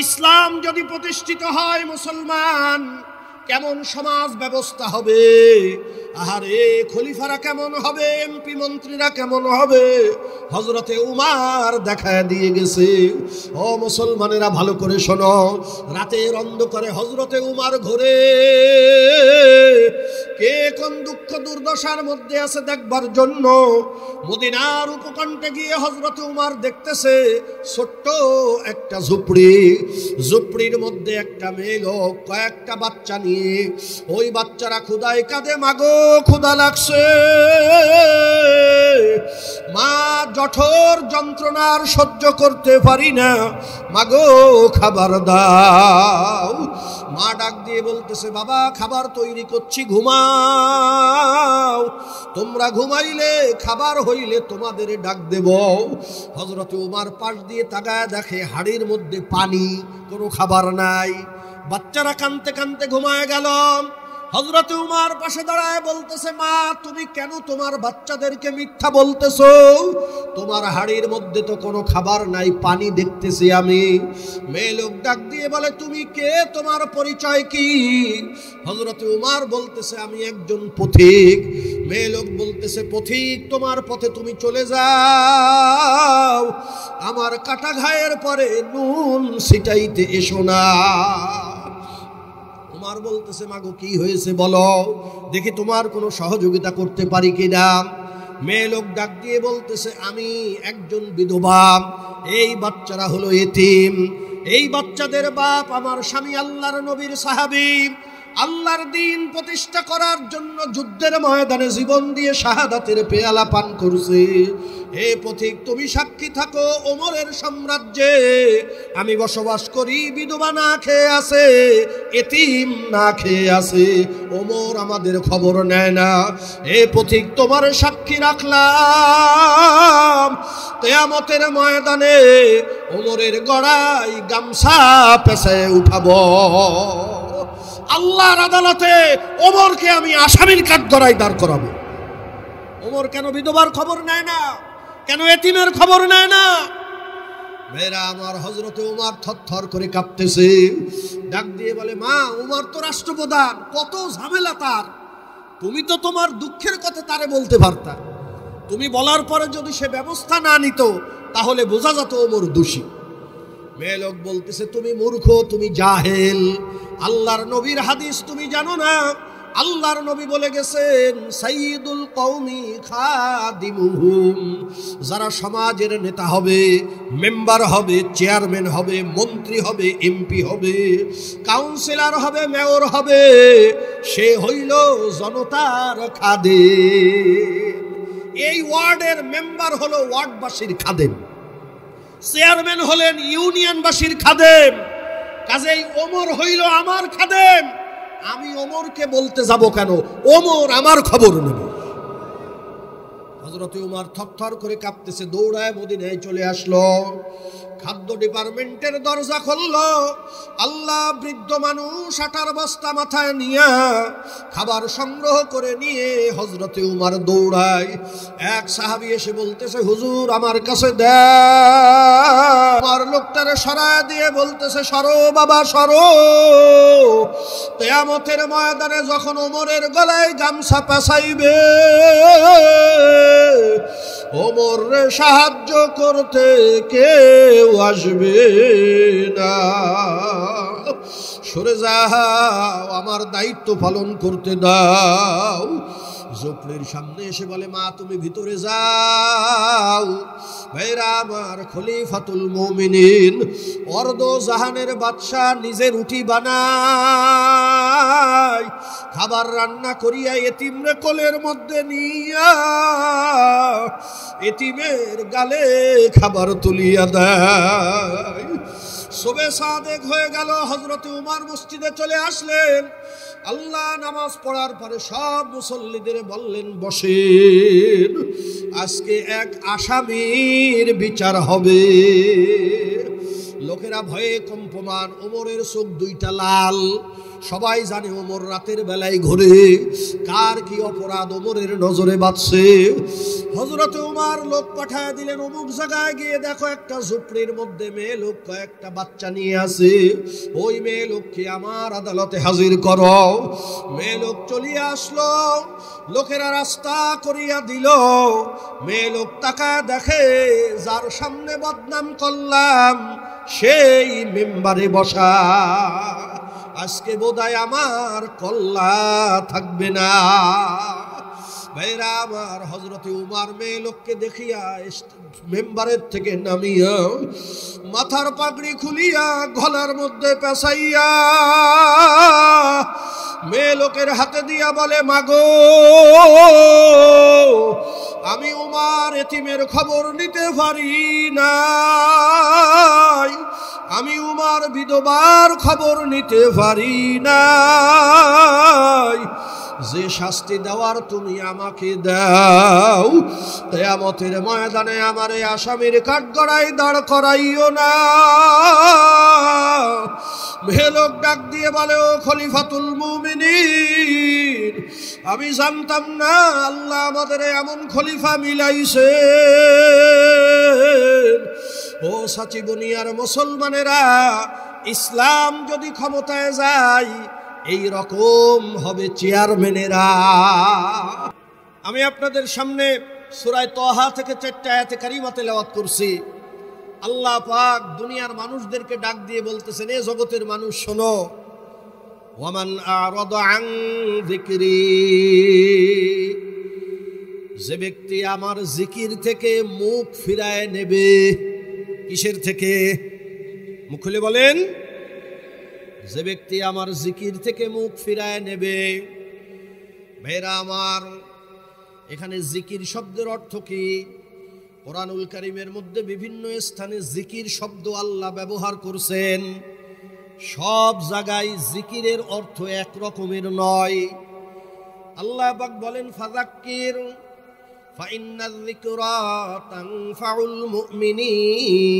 ইসলাম যদি প্রতিষ্ঠিত হয় মুসলমান, কেমন সমাজ ব্যবস্থা হবে, আহারে খলিফারা কেমন হবে, এমপি মন্ত্রীরা কেমন হবে, হযরতে উমর দেখায় দিয়ে গেছে। ও মুসলমানেরা ভালো করে শোনো, রাতের অন্ধকারে হযরতে উমর ঘুরে কে কোন দুঃখ দুর্দশার মধ্যে আছে দেখবার জন্য মদিনার উপকণ্ঠে গিয়ে হযরতে উমর দেখতেছে ছোট্ট একটা ঝুপড়ির মধ্যে একটা মেয়ে লোক কয়েকটা বাচ্চা নিয়ে, ওই বাচ্চারা ক্ষুধায় কাঁদে, মাগো ক্ষুধা লাগছে, মা জঠর যন্ত্রণার সহ্য করতে পারি না, মাগো খাবার দাও। মা ডাক দিয়ে বলতেছে, বাবা খাবার তৈরি করছি, ঘুমাও, তোমরা ঘুমাইলে খাবার হইলে তোমাদের ডাক দেব। হযরতে উমর পাশ দিয়ে তাকায় দেখে হাড়ির মধ্যে পানি, কোনো খাবার নাই। বাচ্চারা কাঁদতে কাঁদতে ঘুমায় গেল। হযরতে উমর পাশে দাঁড়ায় বলতেছে, মা তুমি কেন তোমার বাচ্চাদেরকে মিথ্যা বলতেছো? তোমার হাড়ির মধ্যে তো কোনো খাবার নাই, পানি দেখতেছি আমি। মেয়ে লোক ডাক দিয়ে বলে, তুমি কে, তোমার পরিচয় কি? হযরতে উমর বলতেছে, আমি একজন পথিক। মেয়ে লোক বলতেছে, পথিক তোমার পথে তুমি চলে যাও, আমার কাটা ঘায়ের পরে নুন ছিটাইতে এসো না। উমর বলতেছে, মাগো কি হয়েছে বলো, দেখি তোমার কোনো সহযোগিতা করতে পারি কিনা। মেয়ে লোক ডাক দিয়ে বলতেছে, আমি একজন বিধবা, এই বাচ্চারা হলো এতিম, এই বাচ্চাদের বাপ আমার স্বামী আল্লাহর নবীর সাহাবী, আল্লাহর দ্বীন প্রতিষ্ঠা করার জন্য যুদ্ধের ময়দানে জীবন দিয়ে শাহাদাতের পেয়ালা পান করছে। হে পথিক তুমি সাক্ষী থাকো, ওমরের সাম্রাজ্যে আমি বসবাস করি, বিধবা না খেয়ে আছে, এতিম না খেয়ে আছে, ওমর আমাদের খবর নেয় না। হে পথিক তোমার সাক্ষী রাখলাম, কিয়ামতের ময়দানে ওমরের গড়াই গামছা পেছায় উঠাবো, আল্লাহর আদালতে ওমরকে আমি আসামির কাঠগড়ায় দাঁড় করাবো। ওমর কেন বিধবার খবর নেয় না, কেন এতিমের খবর নেয় না? মেয়েরা আমার, হযরতে উমর থরথর করে কাঁপতেছে, ডাক দিয়ে বলে, মা উমর তো রাষ্ট্রপ্রধান, কত ঝামেলা তার, তুমি তো তোমার দুঃখের কথা তারে বলতে পারতা, তুমি বলার পরে যদি সে ব্যবস্থা না নিত তাহলে বোঝা যেত ওমর দোষী। মেয়ে লোক বলতেছে, তুমি মূর্খ, তুমি জাহেল, আল্লাহর নবীর হাদিস তুমি জানো না? আল্লাহর নবী বলে গেছেন, সাইয়্যিদুল কওমি খাদিমুহুম, যারা সমাজের নেতা হবে, মেম্বার হবে, চেয়ারম্যান হবে, মন্ত্রী হবে, এমপি হবে, কাউন্সিলর হবে, মেয়র হবে, সে হইল জনতার খাদেম। এই ওয়ার্ডের মেম্বার হলো ওয়ার্ডবাসীর খাদেম, চেয়ারম্যান হলেন ইউনিয়নবাসীর খাদেম, কাজেই ওমর হইল আমার খাদেম। আমি ওমরকে বলতে যাব কেন? ওমর আমার খবর নেবে। হযরতে উমর থরথর করে কাঁপতেছে, দৌড়ায় মদিনায় চলে আসলো। খাদ্য ডিপার্টমেন্টের দরজা খুললো। আল্লাহ, বৃদ্ধ মানুষ আটার বস্তা মাথায় নিয়ে খাবার সংগ্রহ করে নিয়ে হযরতে উমর দৌড়ায়। এক সাহাবী এসে বলতেছে, হুজুর আমার কাছে দেন। আমার লোকটারে সরায় দিয়ে বলতেছে, সরো বাবা সরো, কিয়ামতের ময়দানে যখন ওমরের গলায় গামছা পেঁচাইবে, ওমরে সাহায্য করতে কেউ আসবে না, সরে যাও, আমার দায়িত্ব পালন করতে দাও। ঝুপড়ির সামনে এসে বলে, মা তুমি ভিতরে যাও। ভাইরা আমার, খলিফাতুল মুমিনিন অর্ধ জাহানের বাদশা নিজে রুটি বানায়, খাবার রান্না করিয়া এতিমরে কোলের মধ্যে নিয়া এতিমের গালে খাবার তুলিয়া দেয়। সুবে সাদেক হয়ে গেল, হযরতে উমর মসজিদে চলে আসলেন। আল্লাহ নামাজ পড়ার পরে সব মুসল্লিদের বললেন, বসেন, আজকে এক আসামির বিচার হবে। লোকেরা ভয়ে কম্পমান, ওমরের চোখ দুইটা লাল। সবাই জানে ওমর রাতের বেলায় ঘোরে, কার কি অপরাধ ওমরের নজরে বাজছে। হযরত ওমর লোক পাঠায় দিলেন, অমুক জায়গায় গিয়ে দেখো একটা ঝুপড়ির মধ্যে মেয়ে লোক কয়েকটা বাচ্চা নিয়ে আছে, ওই মেয়ে লোককে আমার আদালতে হাজির করো। মেয়ে লোক চলিয়ে আসলো, লোকেরা রাস্তা করিয়া দিল। মেয়ে লোক তাকায় দেখে যার সামনে বদনাম করলাম সেই মেম্বারে বসা। আজকে বোধহয় আমার কল্লা থাকবে না। ভাইরা আমার, হযরতে উমর মেয়ে লোককে দেখিয়া মেম্বারের থেকে নামিয়া মাথার পাগড়ি খুলিয়া গলার মধ্যে পেঁচাইয়া মেয়ে লোকের হাতে দিয়া বলে, মাগো আমি উমর এতিমের খবর নিতে পারি না, আমি উমর বিধবার খবর নিতে পারি না, যে শাস্তি দেওয়ার তুমি আমাকে দাও, কিয়ামতের ময়দানে আমারে আসামির কাঠগড়ায় দাঁড় করাইও না। মেলোক ডাক দিয়ে বলে, ও খলিফাতুল মুমিনিন, আমি জানতাম না আল্লাহ আমাদের এমন খলিফা মিলাইছে। ও সাচি বুনিয়ার মুসলমানেরা, ইসলাম যদি ক্ষমতায় যায় এই রকম হবে চেয়ারম্যানেরা। আমি আপনাদের সামনে সূরা তাহা থেকে 4টা আয়াতে কারিমা তেলাওয়াত করছি। আল্লাহ পাক দুনিয়ার মানুষদেরকে ডাক দিয়ে বলতেছেন, এ জগতের মানুষ শোনো, ওয়ামান আরাদা আন যিকরি, যে ব্যক্তি আমার জিকির থেকে মুখ ফিরায় নেবে। কিসের থেকে? মুখ খুলে বলেন। যে ব্যক্তি আমার জিকির থেকে মুখ ফিরায় নেবে। ভাইরা আমার, এখানে জিকির শব্দের অর্থ কি? কোরআনুল কারীমের মধ্যে বিভিন্ন স্থানে জিকির শব্দ আল্লাহ ব্যবহার করছেন। সব জায়গায় জিকিরের অর্থ এক রকমের নয়। আল্লাহ পাক বলেন, ফাযাক্কির ফাইন্নায যিকরা তানফাউল মুমিনিন।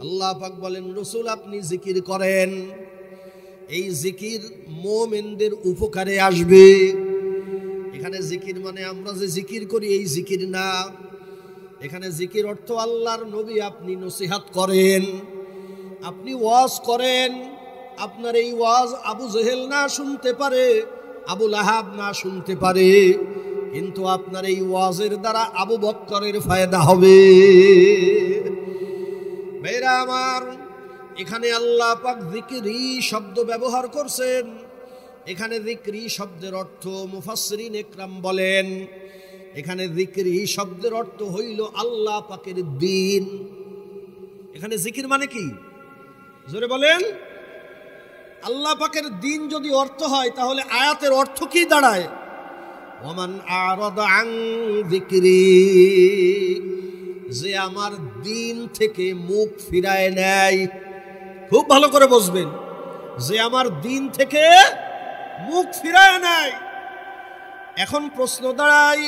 আল্লাহ পাক বলেন, রাসূল আপনি জিকির করেন, এই জিকির মুমিনদের উপকারে আসবে। এখানে জিকির মানে আমরা যে জিকির করি এই জিকির না। এখানে জিকির অর্থ আল্লাহর নবী আপনি নসিহত করেন, আপনি ওয়াজ করেন। আপনার এই ওয়াজ আবু জেহেল না শুনতে পারে, আবু লাহাব না শুনতে পারে, কিন্তু আপনার এই ওয়াজের দ্বারা আবু বকরের ফায়দা হবে। ভাইরা আমার, এখানে আল্লাহ পাক যিকরি শব্দ ব্যবহার করছেন। এখানে যিকরি শব্দের অর্থ মুফাসসিরিন ইকরাম বলেন, এখানে যিকরি শব্দের অর্থ হইল আল্লাহ পাকের দ্বীন। এখানে জিকির মানে কি? জোরে বলেন। আল্লাহ পাকের দ্বীন যদি অর্থ হয় তাহলে আয়াতের অর্থ কি দাঁড়ায়? ওয়ামান আরাদা আন যিকরি, যে আমার দ্বীন থেকে মুখ ফিরায় নেয়। খুব ভালো করে বুঝবেন, যে আমার দ্বীন থেকে মুখ ফিরায় নেয়। এখন প্রশ্ন দাঁড়ায়,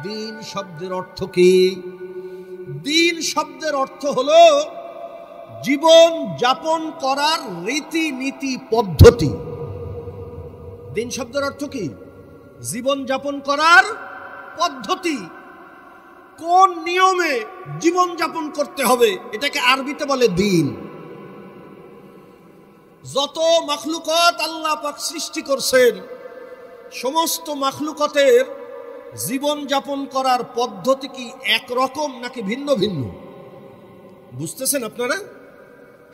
দ্বীন শব্দের অর্থ কি? দ্বীন শব্দের অর্থ হলো জীবন যাপন করার রীতিনীতি পদ্ধতি। দ্বীন শব্দের অর্থ কি? জীবন যাপন করার পদ্ধতি। কোন নিয়মে জীবন যাপন করতে হবে এটাকে আরবিতে বলে দ্বীন। যত মাখলুকাত আল্লাহ পাক সৃষ্টি করছেন, সমস্ত মাখলুকাতের জীবন যাপন করার পদ্ধতি কি একরকম নাকি ভিন্ন ভিন্ন? বুঝতেছেন আপনারা?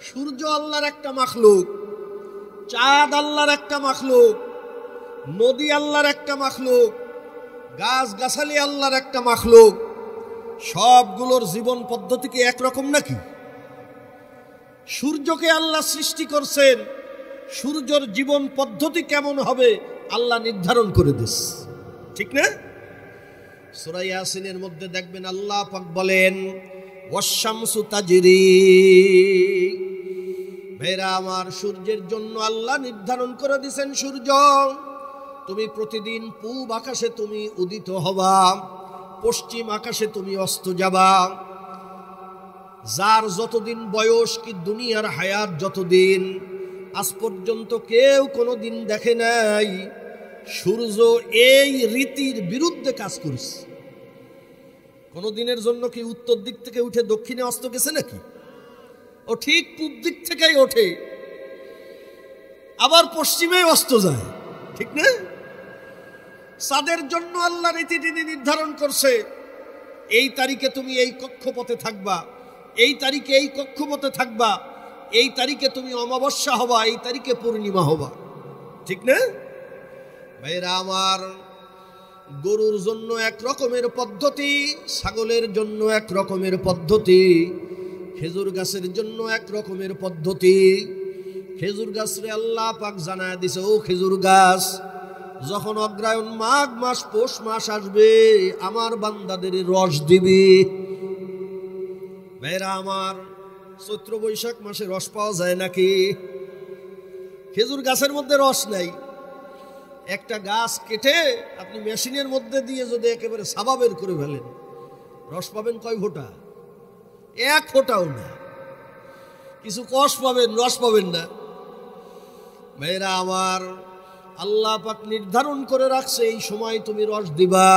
সূর্য আল্লাহর একটা মাখলুক, চাঁদ আল্লাহর একটা মাখলুক, নদী আল্লাহর একটা মাখলুক, গাছ গাছালি আল্লাহর একটা মাখলুক। সবগুলোর জীবন পদ্ধতি কি একরকম নাকি? সূর্যকে আল্লাহ সৃষ্টি করছেন, সূর্যের জীবন পদ্ধতি কেমন হবে আল্লাহ নির্ধারণ করে দিয়েছে, ঠিক না? সূরা ইয়াসিনের মধ্যে দেখবেন আল্লাহ পাক বলেন, ওয়াশ-শামসু তাজরি। ভাইরা আমার, সূর্যের জন্য আল্লাহ নির্ধারণ করে দিয়েছেন, সূর্য তুমি প্রতিদিন পূব আকাশে তুমি উদিত হবা, পশ্চিম আকাশে তুমি অস্ত যাবা। যার যতদিন বয়স কি দুনিয়ার হায়াত যতদিন, আজ পর্যন্ত কেউ কোনোদিন দেখে নাই সূর্য এই রীতির বিরুদ্ধে কাজ করছে। কোনোদিনের জন্য কি উত্তর দিক থেকে উঠে দক্ষিণে অস্ত গেছে নাকি? ও ঠিক পূব দিক থেকেই ওঠে, আবার পশ্চিমে অস্ত যায়, ঠিক না? চাঁদের জন্য আল্লাহ রীতিনীতি নির্ধারণ করছে, এই তারিখে তুমি এই কক্ষপথে থাকবা, এই তারিখে এই কক্ষপথে থাকবা, এই তারিখে তুমি অমাবস্যা হবা, এই তারিখে পূর্ণিমা হবা, ঠিক না? ভাইরা আমার, গরুর জন্য এক রকমের পদ্ধতি, ছাগলের জন্য এক রকমের পদ্ধতি, খেজুর গাছের জন্য এক রকমের পদ্ধতি। খেজুর গাছরে আল্লাহ পাক জানায় দিছে, ও খেজুর গাছ, যখন অগ্রায়ণ মাঘ মাস পৌষ মাস আসবে আমার বান্দাদের রস দিবি। ভাইরা আমার, চৈত্র বৈশাখ মাসে রস পাওয়া যায় নাকি? খেজুর গাছের মধ্যে রস নাই। একটা গাছ কেটে আপনি মেশিনের মধ্যে দিয়ে যদি একেবারে সাবা বের করে ফেলেন, রস পাবেন কয় ফোঁটা? এক ফোঁটাও না। কিছু কষ পাবেন, রস পাবেন না। ভাইরা আমার, আল্লাহ পাক নির্ধারণ করে রাখছে এই সময় তুমি রস দিবা।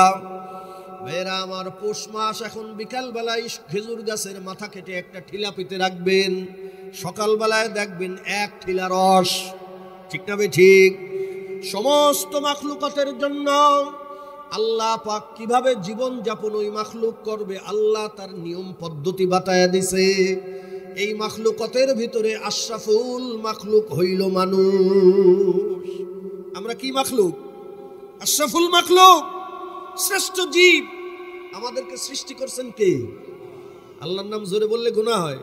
ভাইরা আমার, পৌষ মাস এখন বিকাল বেলায় খেজুর গাছের মাথা কেটে একটা ঠিলা পেতে রাখবেন, সকালবেলায় দেখবেন এক ঠিলা রস, ঠিক না ভাই? ঠিক। সমস্ত মাখলুকাতের জন্য আল্লাহ পাক কিভাবে জীবন যাপন ওই মাখলুক করবে আল্লাহ তার নিয়ম পদ্ধতি বাতায়া দিছে। এই মাখলুকাতের ভিতরে আশরাফুল মাখলুক হইল মানুষ। আমরা কি মাখলুক? আশরাফুল মাখলুক, শ্রেষ্ঠ জীব। আমাদেরকে সৃষ্টি করছেন কে? আল্লাহর নাম জোরে বললে গুনাহ হয়।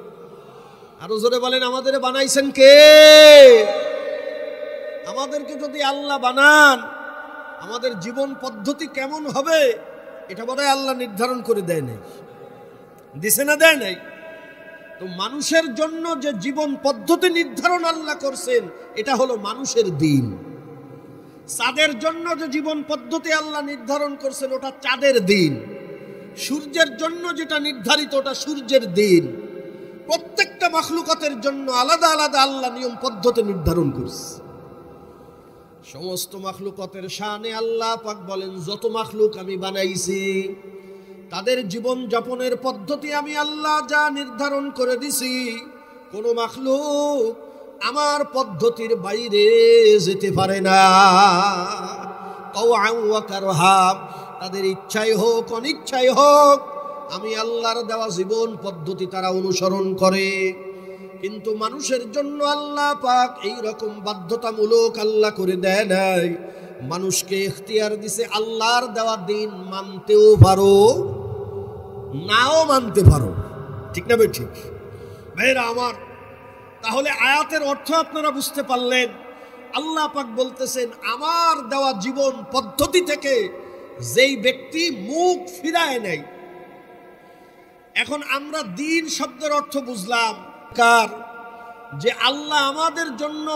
আরো জোরে বলেন, আমাদের বানাইছেন কে? আমাদেরকে যদি আল্লাহ বানান, আমাদের জীবন পদ্ধতি কেমন হবে এটা বোধহয় আল্লাহ নির্ধারণ করে দেয় নাই, দিছে না দেয় নাই? তো মানুষের জন্য যে জীবন পদ্ধতি নির্ধারণ আল্লাহ করছেন এটা হলো মানুষের দিন। চাঁদের জন্য যে জীবন পদ্ধতি আল্লাহ নির্ধারণ করছেন ওটা চাঁদের দিন। সূর্যের জন্য যেটা নির্ধারিত ওটা সূর্যের দিন। প্রত্যেকটা মাখলুকাতের জন্য আলাদা আলাদা আল্লাহ নিয়ম পদ্ধতি নির্ধারণ করছে। সমস্ত মাখলুকাতের শানে আল্লাহ পাক বলেন, যত মাখলুক আমি বানাইছি তাদের জীবন যাপনের পদ্ধতি আমি আল্লাহ যা নির্ধারণ করে দিছি, কোন মাখলুক আমার পদ্ধতির বাইরে যেতে পারে না। তাওআন ওয়া কারহা, তাদের ইচ্ছাই হোক অনিচ্ছাই হোক, আমি আল্লাহর দেওয়া জীবন পদ্ধতি তারা অনুসরণ করে। কিন্তু মানুষের জন্য আল্লাহ পাক এই রকম বাধ্যতামূলক আল্লাহ করে দেয় নাই। মানুষকে ইখতিয়ার দিছে, আল্লাহর দেওয়া দিন মানতেও পারো, নাও মানতে পারো, ঠিক না ভাই? ঠিক। ভাইরা আমার, তাহলে আয়াতের অর্থ আপনারা বুঝতে পারলেন। আল্লাহ পাক বলতেছেন, আমার দেওয়া জীবন পদ্ধতি থেকে যেই ব্যক্তি মুখ ফিরায় নেয়। এখন আমরা দিন শব্দের অর্থ বুঝলাম কার? যে আল্লাহ আমাদের জন্য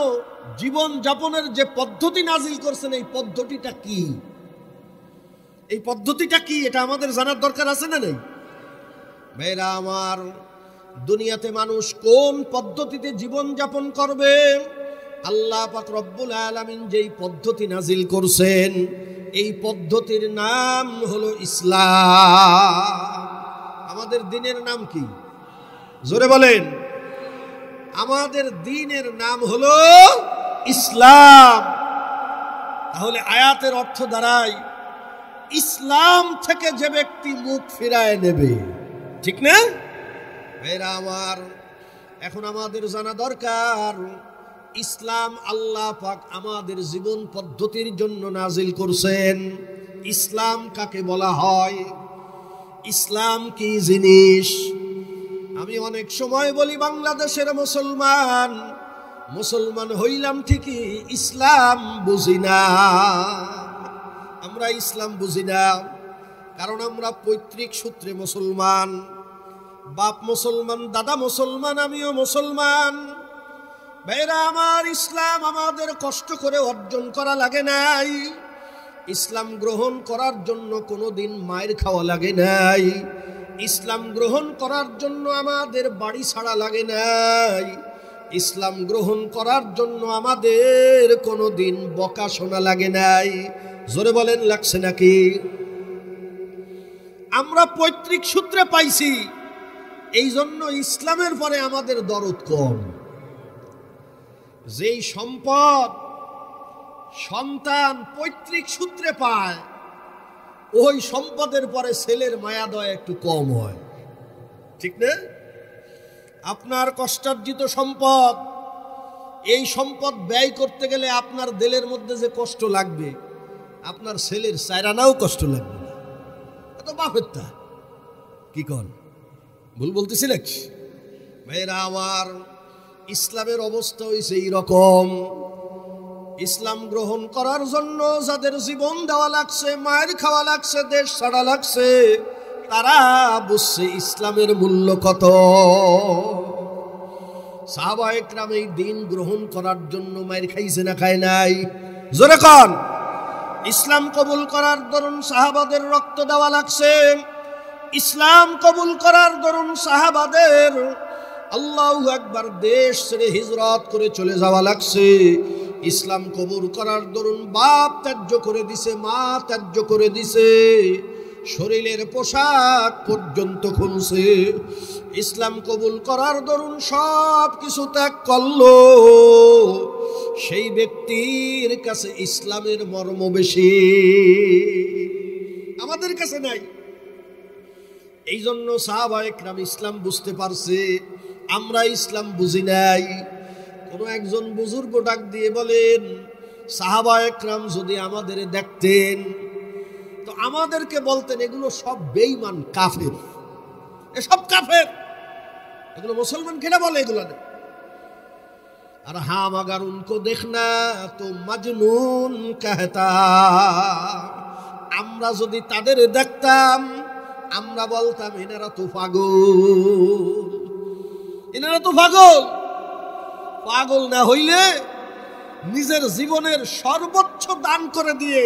জীবন যাপনের যে পদ্ধতি নাজিল করছেন, এই পদ্ধতিটা কি? এই পদ্ধতিটা কি এটা আমাদের জানার দরকার আছে না নেই? ভাইরা আমার, দুনিয়াতে মানুষ কোন পদ্ধতিতে জীবন যাপন করবে আল্লাহ পাক রব্বুল আলামিন যেই পদ্ধতি নাজিল করছেন এই পদ্ধতির নাম হলো ইসলাম। আমাদের দিনের নাম কি? জোরে বলেন। আমাদের দিনের নাম হলো ইসলাম। তাহলে আয়াতের অর্থ দাঁড়ায়, ইসলাম থেকে যে ব্যক্তি মুখ ফিরায় নেবে, ঠিক না? ভাইরা আমার, এখন আমাদের জানা দরকার ইসলাম আল্লাহ পাক আমাদের জীবন পদ্ধতির জন্য নাজিল করছেন। ইসলাম কাকে বলা হয়? ইসলাম কি জিনিস? আমি অনেক সময় বলি, বাংলাদেশের মুসলমান মুসলমান হইলাম ঠিকই, ইসলাম বুঝি না। আমরা ইসলাম বুঝি না কারণ আমরা পৈতৃক সূত্রে মুসলমান। বাপ মুসলমান, দাদা মুসলমান, আমিও মুসলমান। ভাইরা আমার, ইসলাম আমাদের কষ্ট করে অর্জন করা লাগে নাই। ইসলাম গ্রহণ করার জন্য কোনোদিন মায়ের খাওয়া লাগে নাই। ইসলাম গ্রহণ করার জন্য আমাদের বাড়ি ছাড়া লাগে নাই, ইসলাম গ্রহণ করার জন্য আমাদের কোনোদিন বকা শোনা লাগে নাই। জোরে বলেন লাগছে নাকি? আমরা পৈতৃক সূত্রে পাইছি, এই জন্য ইসলামের পরে আমাদের দরদ কম। যেই সম্পদ সন্তান পৈতৃক সূত্রে পায়, ওই সম্পদের পরে ছেলের মায়া দয়া একটু কম হয়, ঠিক না? আপনার কষ্টার্জিত সম্পদ, এই সম্পদ ব্যয় করতে গেলে আপনার দিলের মধ্যে যে কষ্ট লাগবে, আপনার ছেলের চাইরানাও কষ্ট লাগবে না। এত বাপেরটা কি কন, ভুল বলতেছি নাকি? ভাইরা আমার, ইসলামের অবস্থা হয়েছে এইরকম। ইসলাম গ্রহণ করার জন্য যাদের জীবন দেওয়া লাগছে, মায়ের খাওয়া লাগছে, দেশ ছাড়া লাগছে, তারা বুঝছে ইসলামের মূল্য কত। সাহাবায়ে কেরাম এই দিন গ্রহণ করার জন্য মায়ের খাইছে না খায় নাই? জোরে কন। ইসলাম কবুল করার দরুন সাহাবাদের রক্ত দেওয়া লাগছে, ইসলাম কবুল করার দরুন সাহাবাদের আল্লাহু আকবার দেশ ছেড়ে হিজরত করে চলে যাওয়া লাগছে। ইসলাম কবুল করার দরুন বাপ ত্যায্য করে দিছে, মা ত্যায্য করে দিছে, শরীরের পোশাক পর্যন্ত খুলছে। ইসলাম কবুল করার দরুন সব কিছু ত্যাগ করলো। সেই ব্যক্তির কাছে ইসলামের মর্ম বেশি, আমাদের কাছে নাই। এই জন্য সাহাবায়ে কেরাম ইসলাম বুঝতে পারছে, আমরা ইসলাম বুঝি নাই। কোন একজন বুজুর্গ ডাক দিয়ে বলেন, সাহাবায়ে কেরাম যদি আমাদের দেখতেন তো আমাদেরকে বলতেন এগুলো সব বেঈমান কাফের, এসব কাফের, এগুলো মুসলমান কেনা বলে এগুলো না। আর হাম আগার উनको দেখনা তো মাজনুন कहता, আমরা যদি তাদের দেখতাম আমরা বলতাম এনারা তো পাগল, এনারা তো পাগল। পাগল না হইলে নিজের জীবনের সর্বোচ্চ দান করে দিয়ে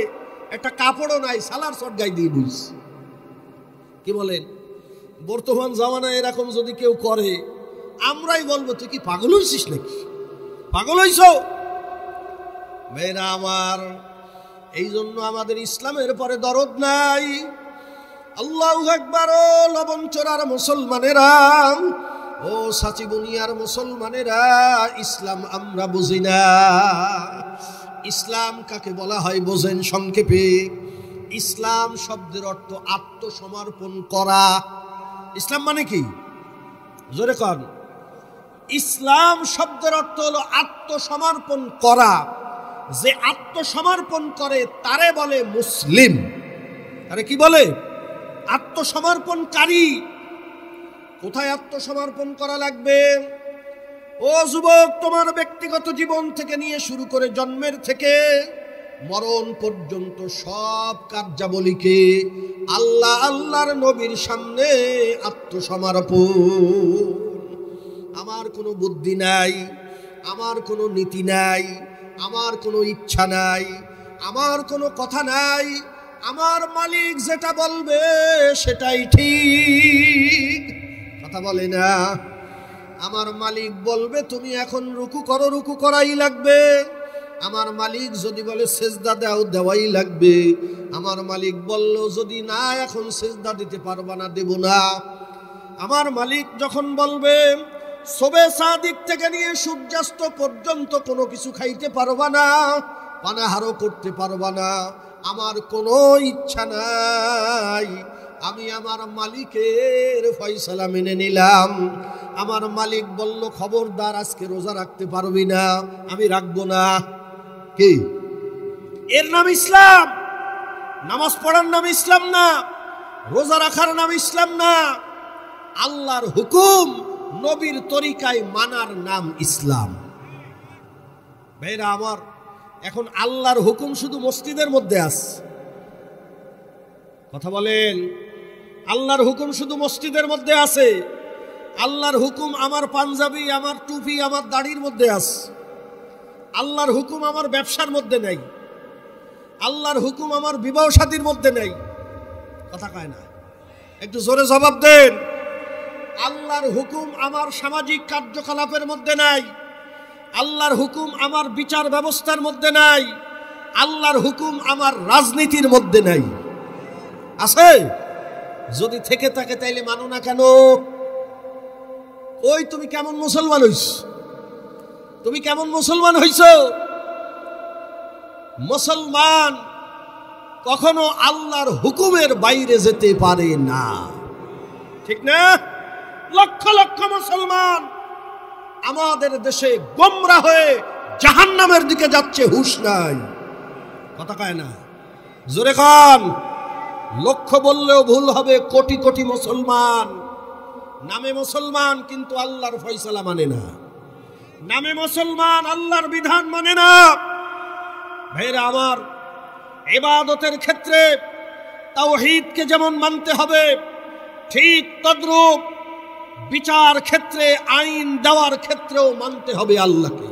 একটা কাপড়ও নাই, সালার চটগাই দিয়ে বুঝ। কি বলেন? বর্তমান জামানায় এরকম যদি কেউ করে, আমরাই বলবো তুই কি পাগল হইছিস নাকি, পাগল হইছ? মেয়েরা আমার, এই জন্য আমাদের ইসলামের পরে দরদ নাই। আল্লাহু আকবার। ও লবণচোরার মুসলমানেরা, ও সাচি বুনিয়ার মুসলমানেরা, ইসলাম আমরা বুঝি না। ইসলাম কাকে বলা হয় বোঝেন সংক্ষেপে? ইসলাম শব্দের অর্থ আত্মসমর্পণ করা। ইসলাম মানে কি? জোরে কন। ইসলাম শব্দের অর্থ হলো আত্মসমর্পণ করা। যে আত্মসমর্পণ করে তারে বলে মুসলিম। তারে কি বলে? আত্মসমর্পণকারী। কোথায় আত্মসমর্পণ করা লাগবে? ও যুবক, তোমার ব্যক্তিগত জীবন থেকে নিয়ে শুরু করে জন্মের থেকে মরণ পর্যন্ত সব কার্যাবলীকে আল্লাহ আল্লাহর নবীর সামনে আত্মসমর্পণ। আমার কোনো বুদ্ধি নাই, আমার কোনো নীতি নাই, আমার কোনো ইচ্ছা নাই, আমার কোনো কথা নাই। আমার মালিক যেটা বলবে সেটাই ঠিক। কথা বলে না? আমার মালিক বলবে তুমি এখন রুকু করো, রুকু করাই লাগবে। আমার মালিক যদি বলে সেজদা দাও, দেওয়াই লাগবে। আমার মালিক বলল যদি না এখন সেজদা দিতে পারবা না, দেব না। আমার মালিক যখন বলবে সবে সাদিক থেকে নিয়ে সূর্যাস্ত পর্যন্ত কোনো কিছু খাইতে পারবা না, পানাহারও করতে পারবা না, আমার কোনো ইচ্ছা নাই, আমি আমার মালিকের ফয়সালা মেনে নিলাম। আমার মালিক বলল খবরদার আজকে রোজা রাখতে পারবি না, আমি রাখবো না। কি এর নাম ইসলাম? নামাজ পড়ার নাম ইসলাম না, রোজা রাখার নাম ইসলাম না। আল্লাহর হুকুম নবীর তরিকায় মানার নাম ইসলাম। ভাইরা আমার, এখন আল্লাহর হুকুম শুধু মসজিদের মধ্যে আছে। কথা বলেন? আল্লাহর হুকুম শুধু মসজিদের মধ্যে আছে। আল্লাহর হুকুম আমার পাঞ্জাবি, আমার টুপি, আমার দাড়ির মধ্যে আছে। আল্লাহর হুকুম আমার ব্যবসার মধ্যে নেই। আল্লাহর হুকুম আমার বিবাহ শাদীর মধ্যে নেই। কথা কয় না? একটু জোরে জবাব দেন। আল্লাহর হুকুম আমার সামাজিক কার্যকলাপের মধ্যে নাই, আল্লাহর হুকুম আমার বিচার ব্যবস্থার মধ্যে নাই, আল্লাহর হুকুম আমার রাজনীতির মধ্যে নাই। আছে? যদি থেকে থাকে তাইলে মানো না কেন? ওই তুমি কেমন মুসলমান হইছ? তুমি কেমন মুসলমান হইছ? মুসলমান কখনো আল্লাহর হুকুমের বাইরে যেতে পারে না, ঠিক না? লক্ষ লক্ষ মুসলমান আমাদের দেশে গোমরা হয়ে জাহান্নামের দিকে যাচ্ছে, হুঁশ নাই, কথা কয় না, জোরে খান। লক্ষ বললেও ভুল হবে, কোটি কোটি মুসলমান, নামে মুসলমান কিন্তু আল্লাহর ফয়সালা মানে না, নামে মুসলমান আল্লাহর বিধান মানে না। ভাইরা আমার, ইবাদতের ক্ষেত্রে তাওহীদকে যেমন মানতে হবে, ঠিক তদ্রূপ বিচার ক্ষেত্রে, আইন দেওয়ার ক্ষেত্রেও মানতে হবে আল্লাহকে।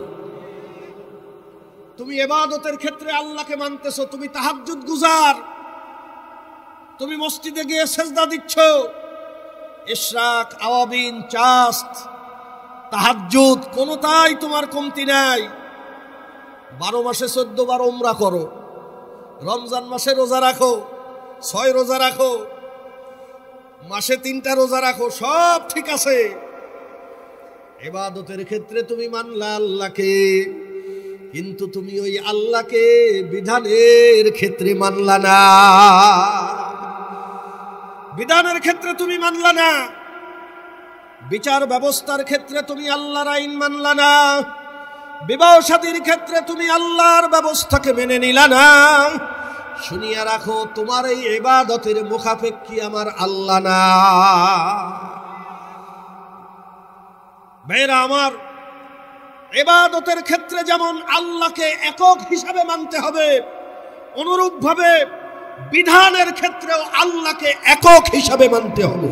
তুমি ইবাদতের ক্ষেত্রে আল্লাহকে মানতেছো, তুমি তাহাজ্জুদ গুজার, তুমি মসজিদে গিয়ে সেজদা দিচ্ছ, ইশরাক, আওয়াবিন, চাস্ত, তাহাজ্জুদ কোনটাই তোমার কমতি নাই। 12 মাসে 14 বার উমরা করো, রমজান মাসে রোজা রাখো, 6 রোজা রাখো, মাসে 3টা রোজা রাখো, সব ঠিক আছে। ইবাদতের ক্ষেত্রে তুমি মানলা আল্লাহকে, কিন্তু তুমি ওই আল্লাহকে বিধানের ক্ষেত্রে মানলা না, বিধানের ক্ষেত্রে তুমি মানলা না, বিচার ব্যবস্থার ক্ষেত্রে তুমি আল্লাহর আইন মানলা না, বিবাহ শাদীর ক্ষেত্রে তুমি আল্লাহর ব্যবস্থাকে মেনে নিলা না। শুনিয়া রাখো, তোমার এই ইবাদতের মুখাপেক্ষী আমার আল্লাহ না। ভাইরা আমার, ইবাদতের ক্ষেত্রে যেমন আল্লাহকে একক হিসাবে মানতে হবে, অনুরূপভাবে বিধানের ক্ষেত্রেও আল্লাহকে একক হিসাবে মানতে হবে।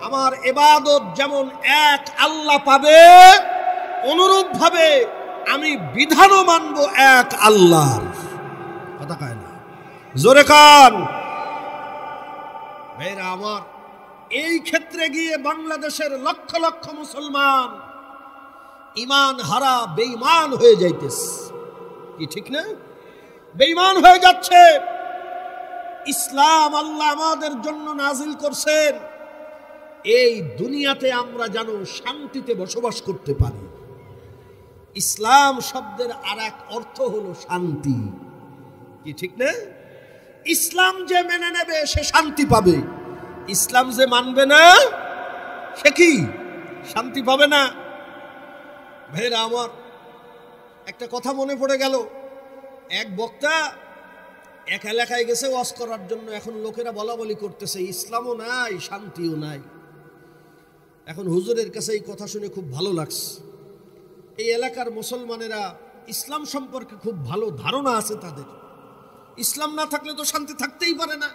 আমার ইবাদত যেমন এক আল্লাহ পাবে, অনুরূপভাবে আমি বিধানও মানব এক আল্লাহর, কথা কয় না, জোরে কান। ভাইরা আমার, এই ক্ষেত্রে গিয়ে বাংলাদেশের লক্ষ লক্ষ মুসলমান ঈমান হারা, বেঈমান হয়ে যাইতেছে, কি ঠিক না? বেঈমান হয়ে যাচ্ছে। ইসলাম আল্লাহ আমাদের জন্য নাজিল করছেন এই দুনিয়াতে আমরা যেন শান্তিতে বসবাস করতে পারি। ইসলাম শব্দের আর এক অর্থ হলো শান্তি, কি ঠিক না? ইসলাম যে মেনে নেবে সে শান্তি পাবে, ইসলাম যে মানবে না সে কি শান্তি পাবে না? ভাইরা আমার, একটা কথা মনে পড়ে গেল। এক বক্তা এক এলাকায় গেছে ওয়াজ করার জন্য, এখন লোকেরা বলা বলি করতেছে ইসলামও নাই শান্তিও নাই। এখন হুজুরের কাছে এই কথা শুনে খুব ভালো লাগছে। এই এলাকার মুসলমানেরা ইসলাম সম্পর্কে খুব ভালো ধারণা আছে তাদের, ইসলাম না থাকলে তো শান্তি থাকতেই পারে না।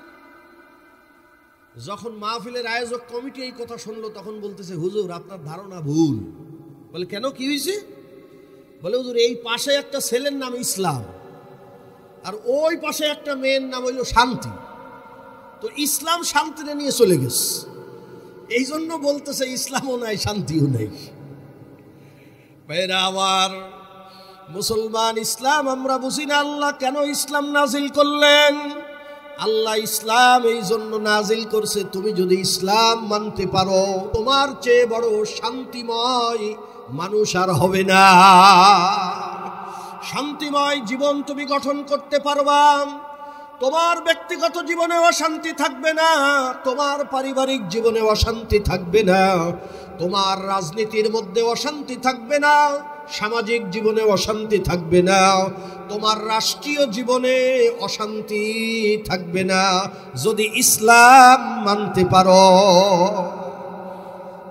যখন মাহফিলের আয়োজক কমিটি এই কথা শুনলো, তখন বলতেছে হুজুর আপনার ধারণা ভুল। বলে কেন, কি হয়েছে? বলে হুজুর এই পাশে একটা ছেলের নাম ইসলাম, আর ওই পাশে একটা মেয়ের নাম হইল শান্তি, তো ইসলাম শান্তিতে নিয়ে চলে গেছে, এই জন্য বলতেছে ইসলামও নাই শান্তিও নাই। ভাইরা আমার, মুসলমান ইসলাম আমরা বুঝি না। আল্লাহ কেন ইসলাম নাজিল করলেন? আল্লাহ ইসলাম এই জন্য নাজিল করছে, তুমি যদি ইসলাম মানতে পারো, তোমার চেয়ে বড় শান্তিময় মানুষ আর হবে না। শান্তিময় জীবন তুমি গঠন করতে পারবা। তোমার ব্যক্তিগত জীবনে অশান্তি থাকবে না, তোমার পারিবারিক জীবনে অশান্তি থাকবে না, তোমার রাজনীতির মধ্যে অশান্তি থাকবে না, সামাজিক জীবনে অশান্তি থাকবে না, তোমার রাষ্ট্রীয় জীবনে অশান্তি থাকবে না, যদি ইসলাম মানতে পারো।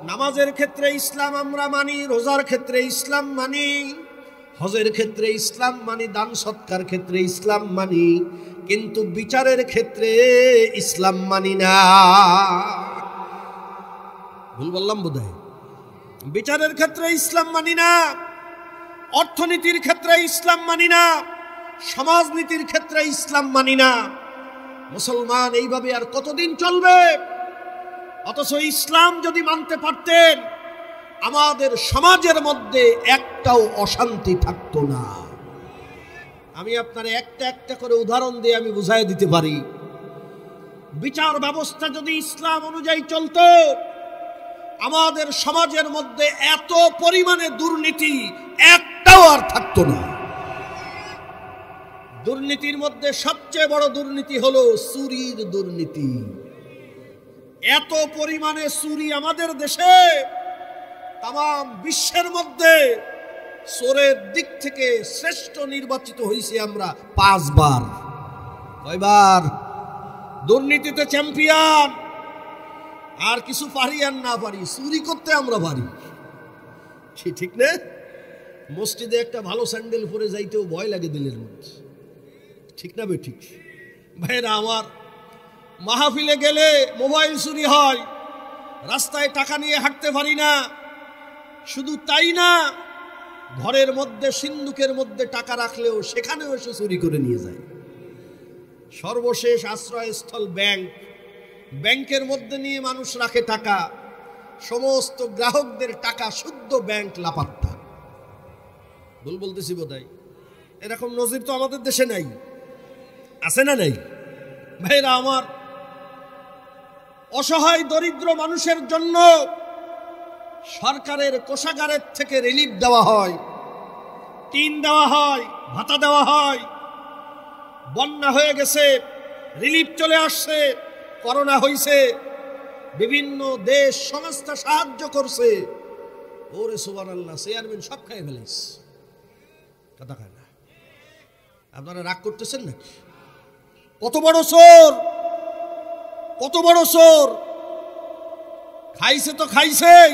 নামাজের ক্ষেত্রে ইসলাম আমরা মানি, রোজার ক্ষেত্রে ইসলাম মানি, হজের ক্ষেত্রে ইসলাম মানি, দান সৎকার ক্ষেত্রে ইসলাম মানি, কিন্তু বিচারের ক্ষেত্রে ইসলাম মানি না। ভুল বললাম বোধহয়? বিচারের ক্ষেত্রে ইসলাম মানি না, অর্থনীতির ক্ষেত্রে ইসলাম মানি না, সমাজনীতির ক্ষেত্রে ইসলাম মানি না। মুসলমান এইভাবে আর কতদিন চলবে? অথচ ইসলাম যদি মানতে পারতেন আমাদের সমাজের মধ্যে একটাও অশান্তি থাকতো না। আমি আপনার একটা একটা করে উদাহরণ দিয়ে আমি বুঝাই দিতে পারি। বিচার ব্যবস্থা যদি ইসলাম অনুযায়ী চলতো আমাদের সমাজের মধ্যে এত পরিমাণে দুর্নীতি একটাও আর থাকতো না। দুর্নীতির মধ্যে সবচেয়ে বড় দুর্নীতি হলো চুরির দুর্নীতি। এত পরিমাণে চুরি আমাদের দেশে, তাম বিশ্বের মধ্যে চোরের দিক থেকে শ্রেষ্ঠ নির্বাচিত হয়েছি আমরা 5 বার। কয়বার? দুর্নীতিতে চ্যাম্পিয়ন। আর কিছু পারি আর না পারি, চুরি করতে আমরা পারি। ঠিক না? মসজিদে একটা ভালো স্যান্ডেল পরে যাইতেও ভয় লাগে দিলের মধ্যে। ঠিক না বে ঠিক? ভাইরা আমার, মাহফিলে গেলে মোবাইল চুরি হয়, রাস্তায় টাকা নিয়ে হাঁটতে পারি না। শুধু তাই না, ঘরের মধ্যে সিন্দুকের মধ্যে টাকা রাখলেও সেখানেও এসে চুরি করে নিয়ে যায়। সর্বশেষ আশ্রয়স্থল ব্যাংক, ব্যাংকের মধ্যে নিয়ে মানুষ রাখে টাকা, সমস্ত গ্রাহকদের টাকা শুদ্ধ ব্যাংক লাপাত্তা। ভুল বলতেছি বোধহয়? এরকম নজির তো আমাদের দেশে নাই, আছে না নাই? ভাইরা আমার, অসহায় দরিদ্র মানুষের জন্য সরকারের কোষাগারের থেকে রিলিফ দেওয়া হয়, টিন দেওয়া হয়, ভাতা দেওয়া হয়। বন্যা হয়ে গেছে, রিলিফ চলে আসছে, করোনা হয়েছে, বিভিন্ন দেশ সংস্থা সাহায্য করছে। ওরে সুবহানাল্লাহ, চেয়ারম্যান সব খাই ফেলেছে, কথা খায় না। আপনারা রাগ করতেছেন নাকি? কত বড় চোর, কত বড় চোর! খাইছে তো খাইছেই,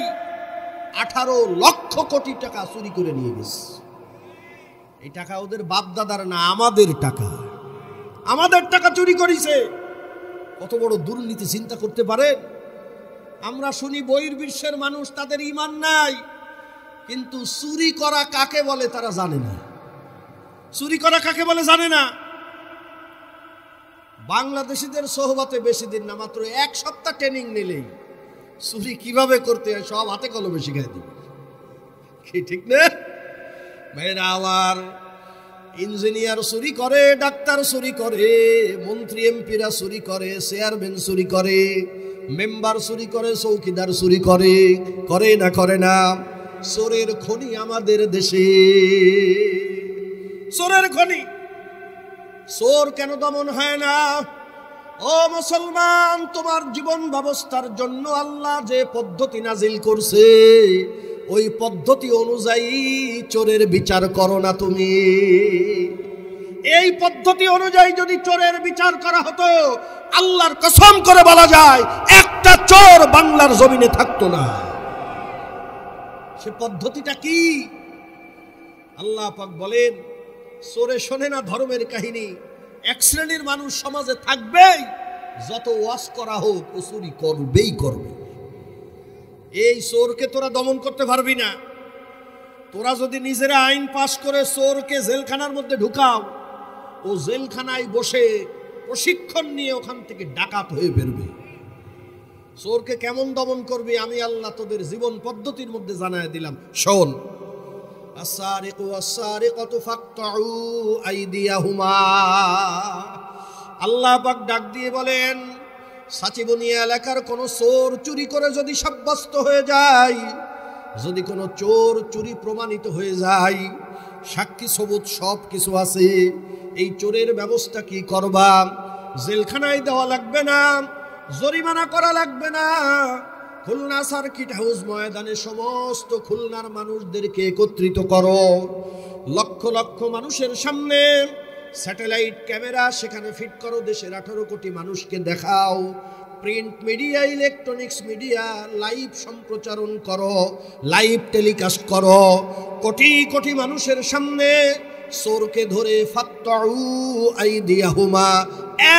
18 লক্ষ কোটি টাকা চুরি করে নিয়ে গেছে। এই টাকা ওদের বাপ দাদার না, আমাদের টাকা। আমাদের টাকা চুরি করেছে। কত বড় দুর্নীতি চিন্তা করতে পারেন? আমরা শুনি বহির্বিশ্বের মানুষ, তাদের ঈমান নাই, কিন্তু চুরি করা কাকে বলে তারা জানে না। চুরি করা কাকে বলে জানে না। বাংলাদেশিদের সোহবতে বেশি দিন না, মাত্র 1 সপ্তাহ ট্রেনিং নিলেই চুরি কিভাবে করতে হয় সব হাতে কলমে শিখাই দিবে। কি ঠিক না? ভাইরা আমার, ইঞ্জিনিয়ার চুরি করে, ডাক্তার চুরি করে, মন্ত্রী এমপিরা চুরি করে, চেয়ারম্যান চুরি করে, মেম্বার চুরি করে, চৌকিদার চুরি করে, করে না করে না? চোরের খনি আমাদের দেশে, চোরের খনি। চোর কেন দমন হয় না? ও মুসলমান, তোমার জীবন ব্যবস্থার জন্য আল্লাহ যে পদ্ধতি নাজিল করছে ওই পদ্ধতি অনুযায়ী চোরের বিচার করো না তুমি। এই পদ্ধতি অনুযায়ী যদি চোরের বিচার করা হতো, আল্লাহর কসম করে বলা যায় একটা চোর বাংলার জমিনে থাকতো না। সে পদ্ধতিটা কি? আল্লাহ পাক বলেন, চোরে শোনে না ধর্মের কাহিনী। এক শ্রেণীর মানুষ সমাজে থাকবেই, যত ওয়াজ করা হোক ও চুরি করবেই করবে। এই চোরকে তোরা দমন করতে পারবি না। তোরা যদি নিজেরা আইন পাশ করে চোরকে জেলখানার মধ্যে ঢুকাও, ও জেলখানায় বসে প্রশিক্ষণ নিয়ে ওখান থেকে ডাকাত হয়ে বেরবে। চোরকে কেমন দমন করবি আমি আল্লাহ তোদের জীবন পদ্ধতির মধ্যে জানায় দিলাম। শোন, আস-সারিকু ওয়াস-সারিকাতু ফাকতাউ আইদিয়াহুমা। আল্লাহ পাক ডাক দিয়ে বলেন, সাচিবনিয়া এলাকার কোন চোর চুরি করে যদি সাব্যস্ত হয়ে যায়, যদি কোনো চোর চুরি প্রমাণিত হয়ে যায়, সাক্ষী সবুত সব কিছু আছে, এই চোরের ব্যবস্থা কি করবা? জেলখানায় দেওয়া লাগবে না, জরিমানা করা লাগবে না। খুলনা সার্কিট হাউস ময়দানে সমস্ত খুলনার মানুষদেরকে একত্রিত করো, লক্ষ লক্ষ মানুষের সামনে স্যাটেলাইট ক্যামেরা সেখানে ফিট করো, দেশের 18 কোটি মানুষকে দেখাও। Print media, electronics media live সম্প্রচারণ করো, লাইভ টেলিকাস্ট করো, কোটি কোটি মানুষের সামনে চোরকে ধরে ফাত্তাউ আইদিয়াহুমা,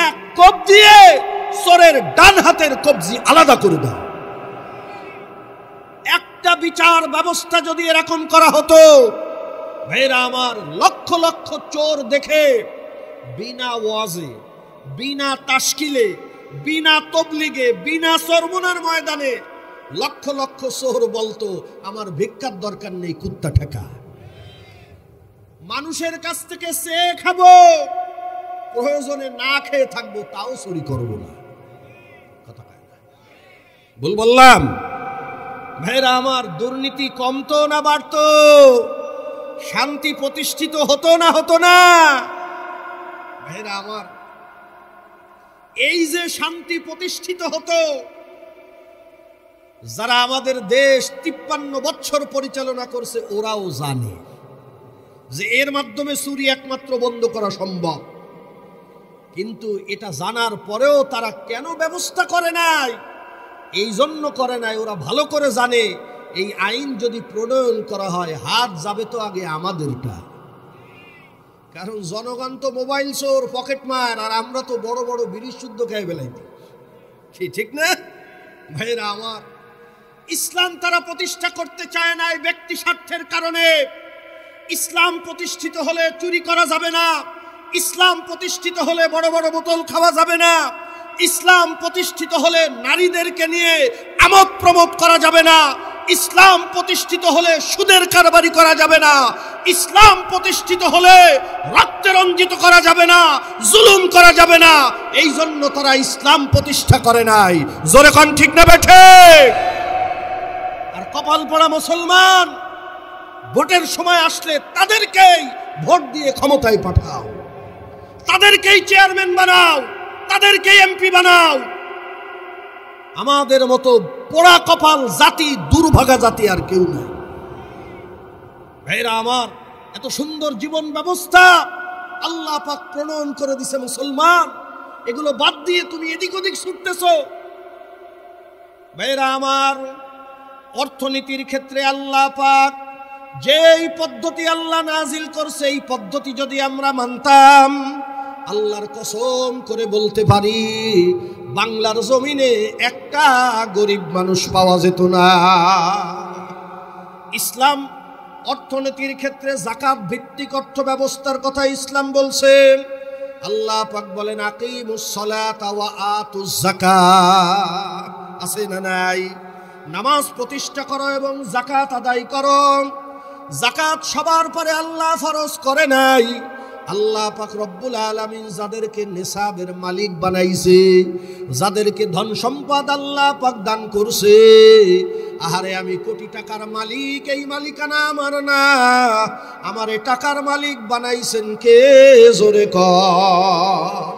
এক কোপ দিয়ে চোরের ডান হাতের কবজি আলাদা করে দাও। একটা বিচার ব্যবস্থা যদি এরকম করা হতো, ভাইরা আমার, লক্ষ লক্ষ চোর দেখে বিনা ওয়াজে, বিনা তাশকিলে বিনা তবলিগে, বিনা সরমুনার ময়দানে লক্ষ লক্ষ শহর বলতো আমার ভিক্ষার দরকার নেই, কুত্তা ঠেকা। মানুষের কাছ থেকে সে খাবো, প্রয়োজনে না খেয়ে থাকবো, তাও চুরি করবো না। কথা ভুল বললাম? ভাইরা আমার, দুর্নীতি কমতো না বাড়তো? শান্তি প্রতিষ্ঠিত হতো না হতো না? ভাইরা আমার, এই যে শান্তি প্রতিষ্ঠিত হতো, যারা আমাদের দেশ 53 বছর পরিচালনা করছে ওরাও জানে যে এর মাধ্যমে চুরি একমাত্র বন্ধ করা সম্ভব। কিন্তু এটা জানার পরেও তারা কেন ব্যবস্থা করে নাই? এই জন্য করে নাই, ওরা ভালো করে জানে এই আইন যদি প্রণয়ন করা হয় হাত যাবে তো আগে আমাদেরটা। কারণ জনগণ তো মোবাইল চোর, পকেট মার, আর আমরা তো বড় বড় বিড়ির শুদ্ধ খেয়ে ফেলাইছি, ঠিক না? ভাইরা আমার, ইসলাম তারা প্রতিষ্ঠা করতে চায় না ব্যক্তি স্বার্থের কারণে। ইসলাম প্রতিষ্ঠিত হলে চুরি করা যাবে না, ইসলাম প্রতিষ্ঠিত হলে বড় বড় বোতল খাওয়া যাবে না, ইসলাম প্রতিষ্ঠিত হলে নারীদেরকে নিয়ে আমোদ প্রমোদ করা যাবে না, ইসলাম প্রতিষ্ঠিত হলে সুদের কারবারি করা যাবে না, ইসলাম প্রতিষ্ঠিত হলে রক্তে রঞ্জিত করা যাবে না, জুলুম করা যাবে না। এই জন্য তারা ইসলাম প্রতিষ্ঠা করে নাই। জোরে কোন ঠিক না বেঠে? আর কপাল পড়া মুসলমান, ভোটের সময় আসলে তাদেরকেই ভোট দিয়ে ক্ষমতায় পাঠাও, তাদেরকেই চেয়ারম্যান বানাও, তাদেরকেই এমপি বানাও। আমাদের মতো পোড়া কপাল জাতি, দুর্ভাগা জাতি আর কেউ নাই। ভাইরা আমার, এত সুন্দর জীবন ব্যবস্থা আল্লাহ পাক প্রণয়ন করে দিছে মুসলমান, এগুলো বাদ দিয়ে তুমি এদিক ওদিক ছুটতেছো। ভাইরা আমার, অর্থনীতির ক্ষেত্রে আল্লাহ পাক যেই পদ্ধতি আল্লাহ নাজিল করছে, এই পদ্ধতি যদি আমরা মানতাম, আল্লাহর কসম করে বলতে পারি বাংলার জমিনে একটা গরিব মানুষ পাওয়া যেত না। ইসলাম অর্থনীতির ক্ষেত্রে যাকাত ভিত্তিক অর্থ ব্যবস্থার কথা ইসলাম বলছে। আল্লাহ পাক বলেন আকিমুস সালাতা ওয়া আতুজ যাকাত, আছে না নাই? নামাজ প্রতিষ্ঠা করো এবং যাকাত আদায় করো। যাকাত সবার পরে আল্লাহ ফরজ করে নাই। আল্লাহ পাক রব্বুল আলামিন যাদেরকে নিসাবের মালিক বানাইছে, যাদেরকে ধন সম্পদ আল্লাহ পাক দান করছে, আহারে আমি কোটি টাকার মালিক, এই মালিকানা আমার না, আমারে টাকার মালিক বানাইছেন কে? জোরে কর।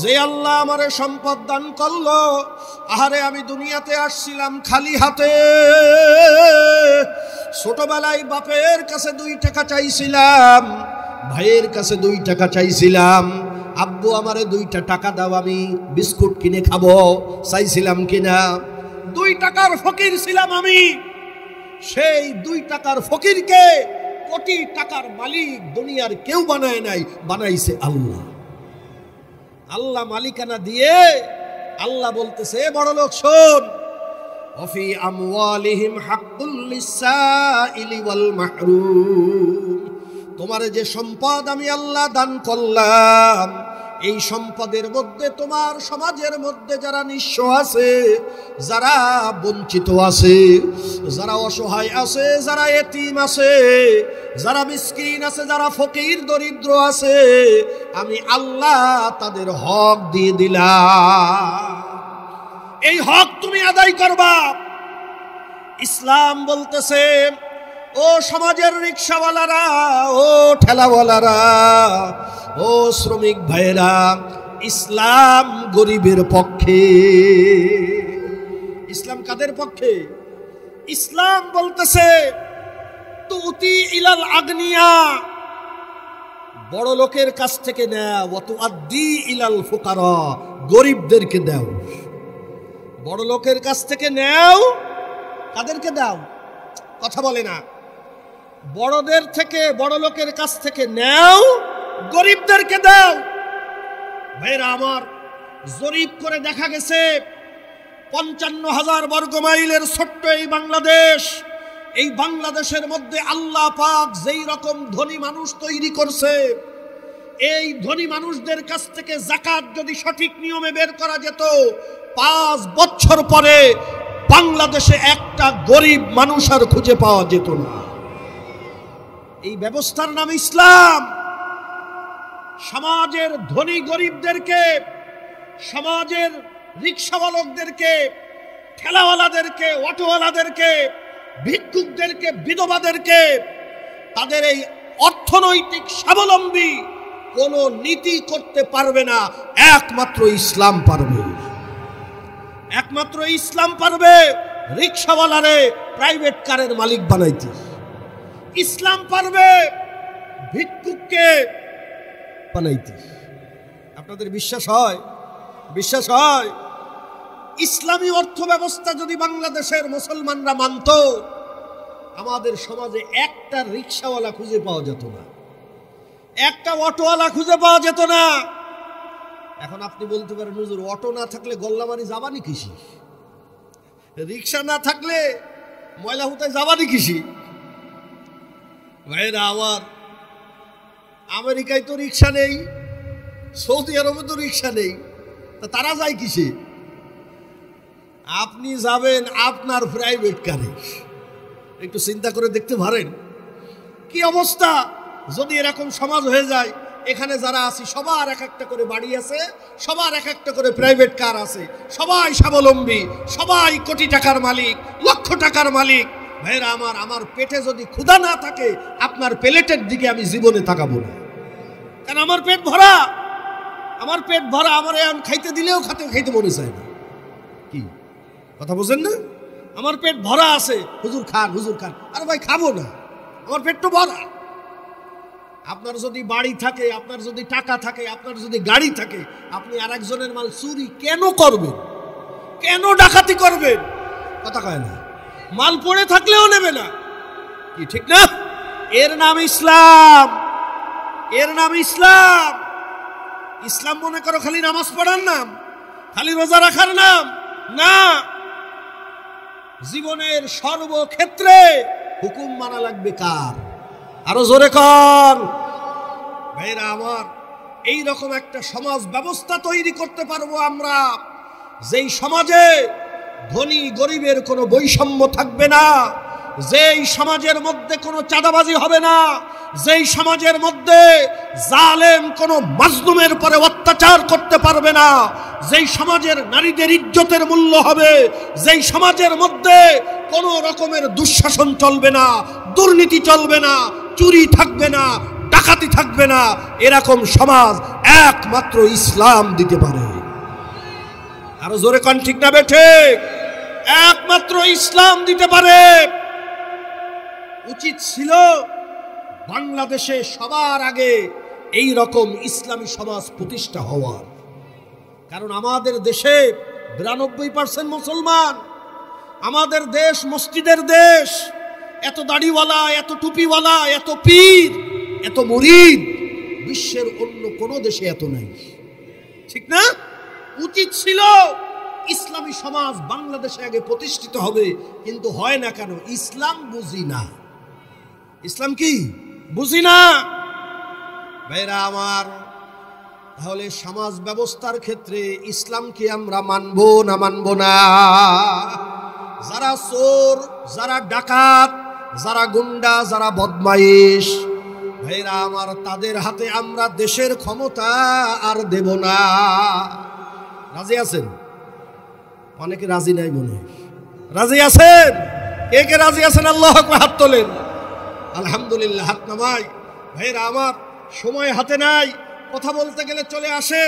যে আল্লাহ আমারে সম্পদ দান করলো, আহারে আমি দুনিয়াতে আসছিলাম খালি হাতে। ছোটবেলায় বাপের কাছে 2 টাকা চাইছিলাম, ভাইয়ের কাছে 2 টাকা চাইছিলাম, আব্বু আমারে 2টা টাকা দাও আমি বিস্কুট কিনে খাবো, চাইছিলাম কিনা? 2 টাকার ফকির ছিলাম আমি। সেই 2 টাকার ফকিরকে কোটি টাকার মালিক দুনিয়ার কেউ বানায় নাই, বানাইছে আল্লাহ। আল্লাহ মালিকানা দিয়ে আল্লাহ বলতেছে, বড় লোক শোন, ওয়াফি আমওয়ালিহিম হাক্কুল লিসাইলি ওয়াল মাহরুম, তোমার যে সম্পদ আমি আল্লাহ দান করলাম, এই সম্পদের মধ্যে তোমার সমাজের মধ্যে যারা নিঃস্ব আছে, যারা বঞ্চিত আছে, যারা অসহায় আছে, যারা এতিম আছে, যারা মিসকিন আছে, যারা ফকির দরিদ্র আছে, আমি আল্লাহ তাদের হক দিয়ে দিলাম। এই হক তুমি আদায় করবা। ইসলাম বলতেছে, ও সমাজের রিক্সাওয়ালারা, ও ঠেলাওয়ালারা, ও শ্রমিক ভাইরা, ইসলাম গরিবের পক্ষে। ইসলাম কাদের পক্ষে? ইসলাম বলতেছে তুতি ইলাল আগনিয়া, বড় লোকের কাছ থেকে নাও, ওয়া তুআদ্দি ইলাল ফুকারা, গরিবদেরকে দাও। বড় লোকের কাছ থেকে নাও, কাদেরকে দাও? কথা বলে না। বড়দের থেকে, বড় লোকের কাছ থেকে নাও, গরিবদেরকে দাও। ভাইরা আমার, জরিপ করে দেখা গেছে 55,000 বর্গ মাইলের ছোট্ট এই বাংলাদেশ, এই বাংলাদেশের মধ্যে আল্লাহ পাক যেই রকম ধনী মানুষ তৈরি করছে, এই ধনী মানুষদের কাছ থেকে যাকাত যদি সঠিক নিয়মে বের করা যেত, 5 বছর পরে বাংলাদেশে একটা গরিব মানুষ আর খুঁজে পাওয়া যেত না। এই ব্যবস্থার নাম ইসলাম। সমাজের ধনী গরিবদেরকে, সমাজের রিক্সাওয়ালকদেরকে, ঠেলাওয়ালাদেরকে, অটোওয়ালাদেরকে, ভিক্ষুকদেরকে, বিধবাদেরকে, তাদের এই অর্থনৈতিক স্বাবলম্বী কোন নীতি করতে পারবে না, একমাত্র ইসলাম পারবে। একমাত্র ইসলাম পারবে রিক্সাওয়ালারে প্রাইভেট কারের মালিক বানাইতে। ইসলাম পারবে ভিক্ষুককে বানাইতে। আপনাদের বিশ্বাস হয়? বিশ্বাস হয়? ইসলামী অর্থ ব্যবস্থা যদি বাংলাদেশের মুসলমানরা মানত, আমাদের সমাজে একটা রিক্সাওয়ালা খুঁজে পাওয়া যেত না, একটা অটোওয়ালা খুঁজে পাওয়া যেত না। এখন আপনি বলতে পারেন, হুজুর অটো না থাকলে গল্লামারি যাবানি কিসি, রিক্সা না থাকলে ময়লা হুতায় যাবানি কিসি? ভাইরা আমার, আমেরিকায় তো রিক্সা নেই, সৌদি আরবে তো রিক্সা নেই, তা তারা যায় কিসে? আপনি যাবেন আপনার প্রাইভেট কারে। একটু চিন্তা করে দেখতে পারেন কি অবস্থা যদি এরকম সমাজ হয়ে যায়। এখানে যারা আছি সবার এক একটা করে বাড়ি আছে, সবার এক একটা করে প্রাইভেট কার আছে, সবাই স্বাবলম্বী, সবাই কোটি টাকার মালিক, লক্ষ টাকার মালিক। ভাইরা আমার, আমার পেটে যদি ক্ষুধা না থাকে, আপনার প্লেটের দিকে আমি জীবনে তাকাবো না, কারণ আমার পেট ভরা। আমার পেট ভরা, আমার এখন খাইতে দিলেও খাইতে মনে চায় না। কি কথা বুঝেন না? আমার পেট ভরা আছে, হুজুর খান, হুজুর খান। আরে ভাই খাবো না, আমার পেট তো ভরা। আপনার যদি বাড়ি থাকে, আপনার যদি টাকা থাকে, আপনার যদি গাড়ি থাকে, আপনি আরেকজনের মাল চুরি কেন করবেন? কেন ডাকাতি করবেন? কথা কয় না। মাল পড়ে থাকলেও নেবে না, কি ঠিক না? এর নাম ইসলাম, এর নাম ইসলাম। ইসলাম মনে করো খালি নামাজ পড়ার নাম, খালি রোজা রাখার নাম না। জীবনের সর্বক্ষেত্রে হুকুম মানা লাগবে কার? আরো জোরে কর। ভাইরা আমার, এই রকম একটা সমাজ ব্যবস্থা তৈরি করতে পারবো আমরা, যেই সমাজে ধনী গরিবের কোনো বৈষম্য থাকবে না, যেই সমাজের মধ্যে কোনো চাঁদাবাজি হবে না, যেই সমাজের মধ্যে জালেম কোনো মাজলুমের পরে অত্যাচার করতে পারবে না, যেই সমাজের নারীদের ইজ্জতের মূল্য হবে, যেই সমাজের মধ্যে কোনো রকমের দুঃশাসন চলবে না, দুর্নীতি চলবে না, চুরি থাকবে না, ডাকাতি থাকবে না, এরকম সমাজ একমাত্র ইসলাম দিতে পারে। আরো জোরে কোন ঠিক না বেঠে? একমাত্র ইসলাম দিতে পারে। উচিত ছিল বাংলাদেশে সবার আগে এই রকম ইসলামী সমাজ প্রতিষ্ঠা হওয়ার, কারণ আমাদের দেশে 92% মুসলমান। আমাদের দেশ মসজিদের দেশ। এত দাড়িওয়ালা, এত টুপিওয়ালা, এত পীর, এত মুরিদ বিশ্বের অন্য কোনো দেশে এত নাই, ঠিক না? উচিত ছিল ইসলামী সমাজ বাংলাদেশে আগে প্রতিষ্ঠিত হবে, কিন্তু হয় না কেন? ইসলাম বুঝি না। ইসলাম কি বুঝি না। ভাইরা আমার, তাহলে সমাজ ব্যবস্থার ক্ষেত্রে ইসলামকে আমরা মানবো না মানবো না? যারা চোর, যারা ডাকাত, যারা গুন্ডা, যারা বদমাইশ, ভাইরা আমার, তাদের হাতে আমরা দেশের ক্ষমতা আর দেব না। রাজি আছেন? অনেকে রাজি নাই মনে হয়। রাজি আছেন? কে কে রাজি আছেন? আল্লাহু আকবার, হাত তোলেন। আলহামদুলিল্লাহ, হাত নামাই। ভাইরা আমার, সময় হাতে নাই, কথা বলতে গেলে চলে আসে।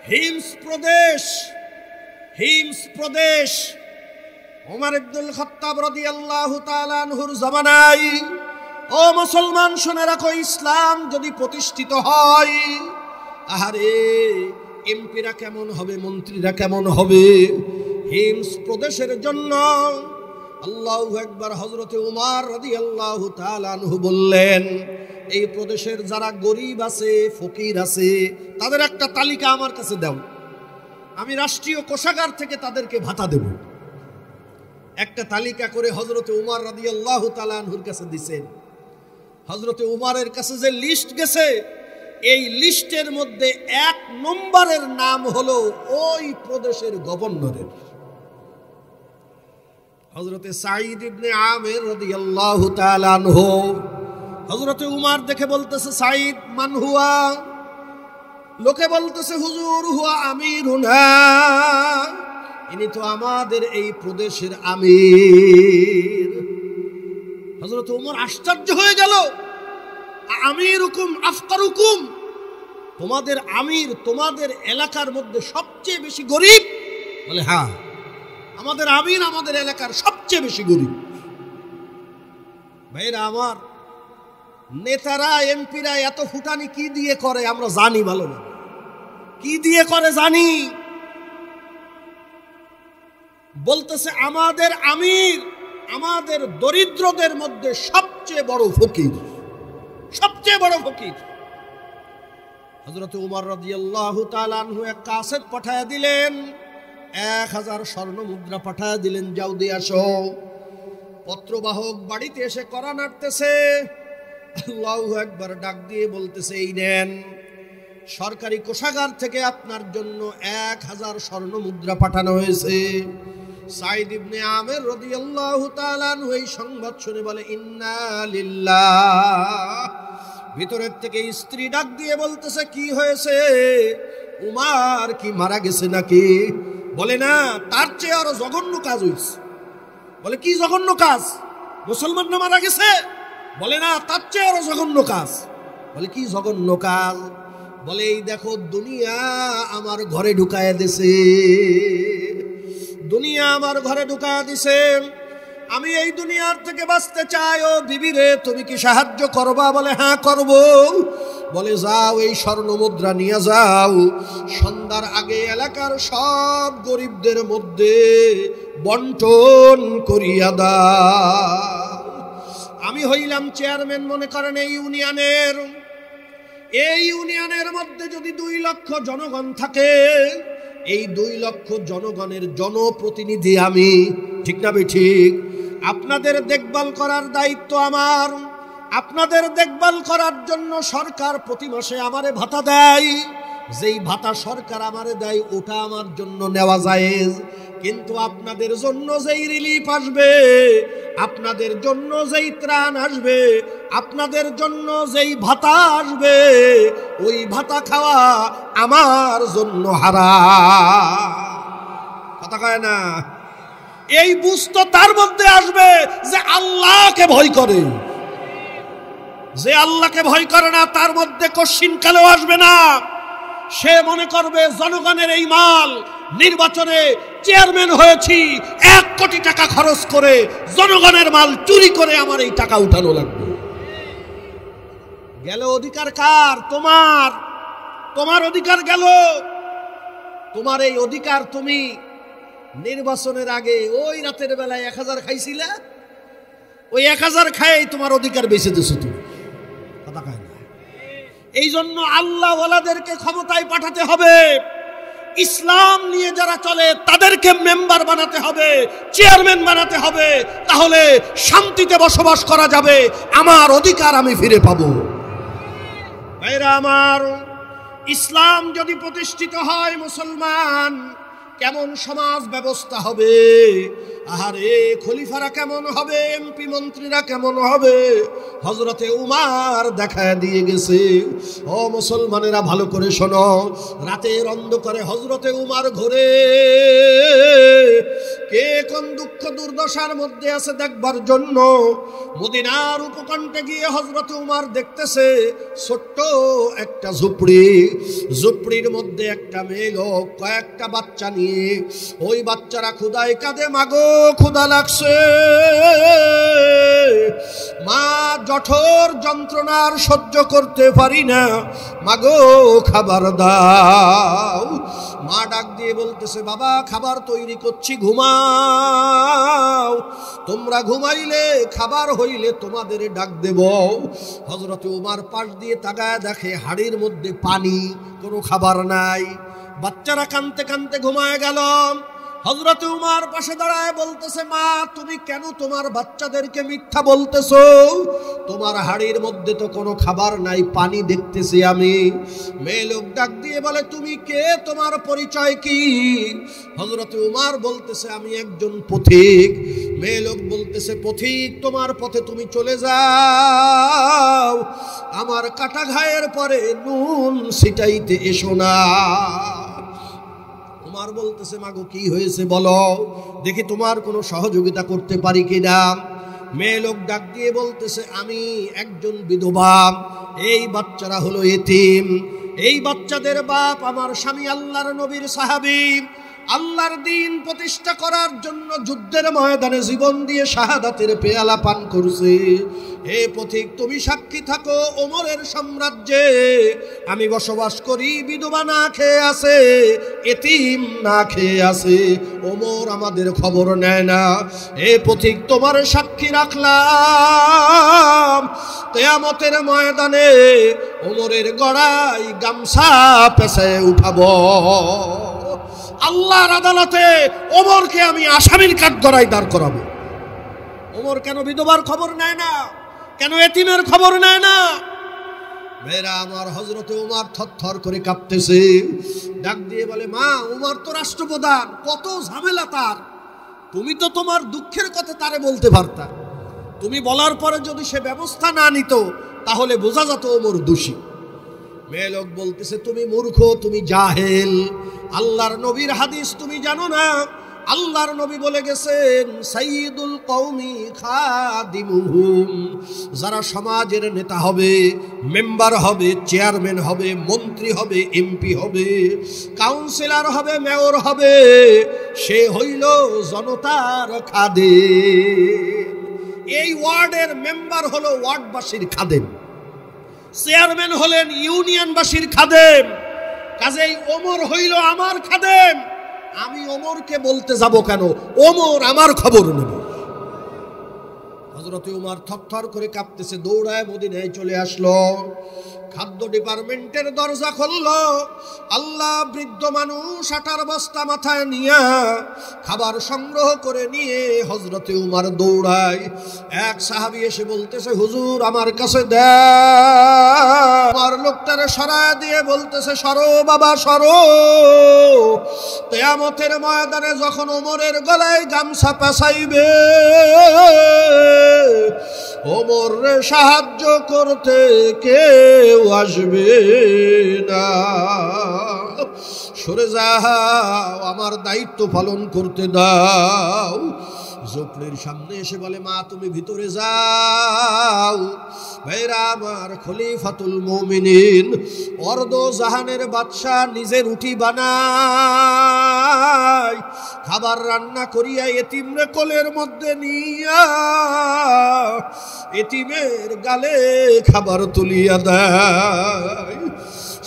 হিমস প্রদেশ, হিমস প্রদেশ ওমর ইবনুল খাত্তাব রাদিয়াল্লাহু তাআলা আনহুর জামানায়, ও মুসলমান শুনে রাখো, ইসলাম যদি প্রতিষ্ঠিত হয়, আহারে এমপিরা কেমন হবে, মন্ত্রীরা কেমন হবে। হিমস প্রদেশের জন্য আল্লাহু আকবার, হযরতে ওমর রাদিয়াল্লাহু তাআলা আনহু বললেন, এই প্রদেশের যারা গরিব আছে, ফকির আছে, তাদের একটা তালিকা আমার কাছে দাও, আমি রাষ্ট্রীয় কোষাগার থেকে তাদেরকে ভাতা দেব। একটা তালিকা করে হযরতে ওমর রাদিয়াল্লাহু তাআলা আনহুর কাছে দিয়েছেন। হযরতে ওমরের কাছে যে লিস্ট গেছে, এই লিস্টের মধ্যে 1 নম্বরের নাম হলো ওই প্রদেশের গভর্নরের। হযরতে সাঈদ ইবনে আমির রাদিয়াল্লাহু তাআলা আনহু হযরতে উমর দেখে বলতেছে, সাঈদ মান হুয়া? লোকে বলতেছে, হুজুর হুয়া আমিরুনা, ইনি তো আমাদের এই প্রদেশের আমির। হযরত উমর আশ্চর্য হয়ে গেল, আমিরুকুম আফকারুকুম, তোমাদের আমির তোমাদের এলাকার মধ্যে সবচেয়ে বেশি গরিব? বলে হ্যাঁ, আমাদের আমির আমাদের এলাকার সবচেয়ে বেশি গরিব। ভাইরা আমার, নেতারা এমপিরা এত ফুটানি কি দিয়ে করে আমরা জানি ভালো না, কি দিয়ে করে জানি। বলতেছে আমাদের আমির আমাদের দরিদ্রদের মধ্যে সবচেয়ে বড় ফকির, সবচেয়ে বড় ফকির। হযরত উমর রাদিয়াল্লাহু তাআলা আনহু এক কাসেট পাঠায় দিলেন, 1000 স্বর্ণ মুদ্রা পাঠায় দিলেন, যাও দিয়ে আসো। পত্রবাহক বাড়িতে এসে করা নাড়তেছে, আল্লাহু আকবার ডাক দিয়ে বলতেছে, এই নেন, সরকারি কোষাগার থেকে আপনার জন্য 1000 স্বর্ণ মুদ্রা পাঠানো হয়েছে। সাঈদ ইবনে আমির রাদিয়াল্লাহু তাআলা আনহু এই সংবাদ শুনে বলে, ইন্না লিল্লাহ। ভিতরের থেকে স্ত্রী ডাক দিয়ে বলতেছে, কি হয়েছে, উমর কি মারা গেছে নাকি? বলে না, তার চেয়ে আরো জঘন্য কাজ হয়েছে। বলে কি জঘন্য কাজ? মুসলমান না মারা গেছে? বলে না, তার চেয়ে আরো জঘন্য কাজ। বলে কি জঘন্য কাজ? বলে এই দেখো, দুনিয়া আমার ঘরে ঢুকায় দিছে, দুনিয়া আমার ঘরে ঢুকায় দিছে, আমি এই দুনিয়ার থেকে বাঁচতে চাই। ও বিবি রে, তুমি কি সাহায্য করবা? বলে হ্যাঁ করব। বলে যাও, এই স্বর্ণ মুদ্রা নিয়ে যাও, সন্ধ্যার আগে এলাকার সব গরিবদের মধ্যে বন্টন করিয়া দাও। আমি হইলাম চেয়ারম্যান, মনে করেন এই ইউনিয়নের। এই ইউনিয়নের মধ্যে যদি 2 লক্ষ জনগণ থাকে, এই 2 লক্ষ জনগণের জনপ্রতিনিধি আমি, ঠিক না ঠিক? আপনাদের দেখভাল করার দায়িত্ব আমার। আপনাদের দেখভাল করার জন্য সরকার প্রতি মাসে আমারে ভাতা দেয়। যেই ভাতা সরকার আমারে দেয় ওটা আমার জন্য নেওয়া জায়েজ, কিন্তু আপনাদের জন্য যেই রিলিফ আসবে, আপনাদের জন্য যেই ত্রাণ আসবে, আপনাদের জন্য যেই ভাতা আসবে, ওই ভাতা খাওয়া আমার জন্য হারাম। কথা কয় না? এই বুঝতো তার মধ্যে আসবে যে আল্লাহকে ভয় করে। যে আল্লাহকে ভয় করে না তার মধ্যে কশিন কালেও আসবে না। সে মনে করবে জনগণের এই মাল, নির্বাচনে চেয়ারম্যান হয়েছি, 1 কোটি টাকা খরচ করে জনগণের মাল চুরি করে আমার এই টাকা উঠানো লাগবে। গেল অধিকার কার? তোমার। তোমার অধিকার গেল। তোমার এই অধিকার তুমি নির্বাচনের আগে ওই রাতের বেলায় 1000 খাইছিলে, ওই 1000 খাই তোমার অধিকার বেঁচে দিছো তুমি। কথা কয় না? এই জন্য আল্লাহ ওয়ালাদেরকে ক্ষমতায় পাঠাতে হবে। ইসলাম নিয়ে যারা চলে তাদেরকে মেম্বার বানাতে হবে, চেয়ারম্যান বানাতে হবে, তাহলে শান্তিতে বসবাস করা যাবে। আমার অধিকার আমি ফিরে পাবো। ভাইরা আমার, ইসলাম যদি প্রতিষ্ঠিত হয়, মুসলমান কেমন সমাজ ব্যবস্থা হবে, আহারে খলিফারা কেমন হবে, এমপি মন্ত্রীরা কেমন হবে, হযরতে উমর দেখায় দিয়ে গেছে। ও মুসলমানেরা ভালো করে শোনো, রাতের অন্ধকারে হযরতে উমর ঘুরে কে কোন দুঃখ দুর্দশার মধ্যে আছে দেখবার জন্য মদিনার উপকণ্ঠে গিয়ে হযরতে উমর দেখতেছে ছোট্ট একটা ঝুপড়ি, ঝুপড়ির মধ্যে একটা মেয়ে লোক কয়েকটা বাচ্চা নিয়ে, ওই বাচ্চারা ক্ষুধায় কাঁদে, মাগো ক্ষুধা লাগছে, মা জঠর যন্ত্রণার সহ্য করতে পারি না, মাগো খাবার দাও। মা ডাক দিয়ে বলতেছে, বাবা খাবার তৈরি করছি, ঘুমাও, তোমরা ঘুমাইলে খাবার হইলে তোমাদের ডাক দেব। হযরত উমর পাশ দিয়ে তাকায় দেখে হাড়ির মধ্যে পানি, কোনো খাবার নাই। বাচ্চারা কাঁদতে কাঁদতে ঘুমায় গেল। হযরত উমর পাশে দাঁড়ায় বলতেছে, মা তুমি কেন তোমার বাচ্চাদেরকে মিথ্যা বলতেছো? তোমার হাড়ির মধ্যে তো কোনো খাবার নাই, পানি দেখতেছি আমি। মেয়ে লোক ডাক দিয়ে বলে, তুমি কে, তোমার পরিচয় কি? হযরত উমর বলতেছে, আমি একজন পথিক। মেয়ে লোক বলতেছে, পথিক তোমার পথে তুমি চলে যাও, আমার কাটা ঘায়ের পরে নুন ছিটাইতে এসো না। উমর বলতেছে, মাগো কি হয়েছে বলো দেখি, তোমার কোনো সহযোগিতা করতে পারি কিনা। মেয়ে লোক ডাক দিয়ে বলতেছে, আমি একজন বিধবা, এই বাচ্চারা হলো এতিম, এই বাচ্চাদের বাপ আমার স্বামী আল্লাহর নবীর সাহাবী, আল্লাহর দ্বীন প্রতিষ্ঠা করার জন্য যুদ্ধের ময়দানে জীবন দিয়ে শাহাদাতের পেয়ালা পান করছে। হে পথিক তুমি সাক্ষী থাকো, ওমরের সাম্রাজ্যে আমি বসবাস করি, বিধবা না খেয়ে আছে, এতিম না খেয়ে আছে, ওমর আমাদের খবর নেয় না। হে পথিক তোমার সাক্ষী রাখলাম, কিয়ামতের ময়দানে ওমরের গড়াই গামছা পেছায় উঠাবো, আল্লাহর আদালতে ওমরকে আমি আসামির কাঠগড়ায় দাঁড় করাবো। ওমর কেন বিধবার খবর নেয় না, কেন এতিমের খবর নেয় না? মেয়েরা আমার, হযরতে উমর থরথর করে কাঁপতেছে, ডাক দিয়ে বলে, মা উমর তো রাষ্ট্রপ্রধান, কত ঝামেলা তার, তুমি তো তোমার দুঃখের কথা তারে বলতে পারতা, তুমি বলার পরে যদি সে ব্যবস্থা না নিত তাহলে বোঝা যেত ওমর দোষী। মেয়ে লোক বলতেছে, তুমি মূর্খ, তুমি জাহেল, আল্লাহর নবীর হাদিস তুমি জানো না? আল্লাহর নবী বলে গেছেন, সাইয়্যিদুল কওমি খাদিমুহুম, যারা সমাজের নেতা হবে, মেম্বার হবে, চেয়ারম্যান হবে, মন্ত্রী হবে, এমপি হবে, কাউন্সিলর হবে, মেয়র হবে, সে হইল জনতার খাদেম। এই ওয়ার্ডের মেম্বার হলো ওয়ার্ডবাসীর খাদেম, চেয়ারম্যান হলেন ইউনিয়নবাসীর খাদেম, কাজেই ওমর হইল আমার খাদেম। আমি ওমরকে বলতে যাব কেন? ওমর আমার খবর নেবে। হযরত উমর থরথর করে কাঁপতেছে, দৌড়ায় মদিনায় চলে আসলো, খাদ্য ডিপার্টমেন্টের দরজা খুললো। আল্লাহ, বৃদ্ধ মানুষ আটার বস্তা মাথায় নিয়ে খাবার সংগ্রহ করে নিয়ে হযরতে উমর দৌড়ায়। এক সাহাবী এসে বলতেছে, হুজুর আমার কাছে দেন। আমার লোকটারে সরায় দিয়ে বলতেছে, সরো বাবা সরো, কিয়ামতের ময়দানে যখন ওমরের গলায় গামছা পেঁচাইবে, ওমরে সাহায্য করতে কেউ আসবে না, সরে যাও, আমার দায়িত্ব পালন করতে দাও। ঝোপড়ির সামনে এসে বলে, মা তুমি ভিতরে যাও। ভাইরা আমার, খলিফাতুল মুমিনিন, অর্ধ জাহানের বাদশাহ নিজে রুটি বানায়, খাবার রান্না করিয়া এতিমরে কোলের মধ্যে নিয়া এতিমের গালে খাবার তুলিয়া দেয়।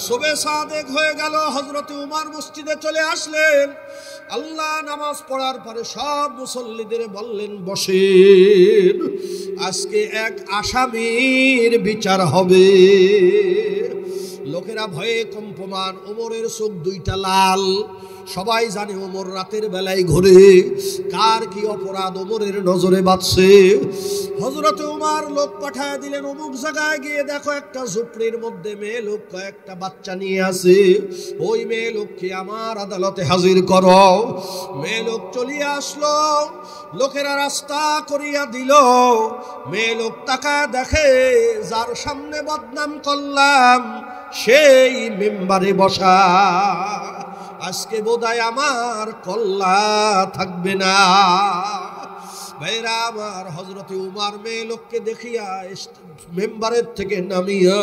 সুবে সাদেক হয়ে গেল, হযরতে উমর মসজিদে চলে আসলেন। আল্লাহ নামাজ পড়ার পরে সব মুসল্লিদের বললেন, বসেন, আজকে এক আসামির বিচার হবে। লোকেরা ভয়ে কম্পমান, ওমরের চোখ দুইটা লাল। সবাই জানে ওমর রাতের বেলায় ঘুরে, কার কি অপরাধ ওমরের নজরে বাজছে। হযরতে উমর লোক পাঠায় দিলেন, অমুক জায়গায় গিয়ে দেখো একটা ঝুপড়ির মধ্যে মেয়ে লোক কয়েকটা বাচ্চা নিয়ে আছে, ওই মেয়ে লোককে আমার আদালতে হাজির করো। মেয়ে লোক চলিয়ে আসলো, লোকেরা রাস্তা করিয়া দিল। মেয়ে লোক তাকায় দেখে, যার সামনে বদনাম করলাম সেই মেম্বারে বসা, আজকে বোধহয় আমার কল্লা থাকবে না। ভাইরা আমার, হযরতে উমর মেয়ে লোককে দেখিয়া মেম্বারের থেকে নামিয়া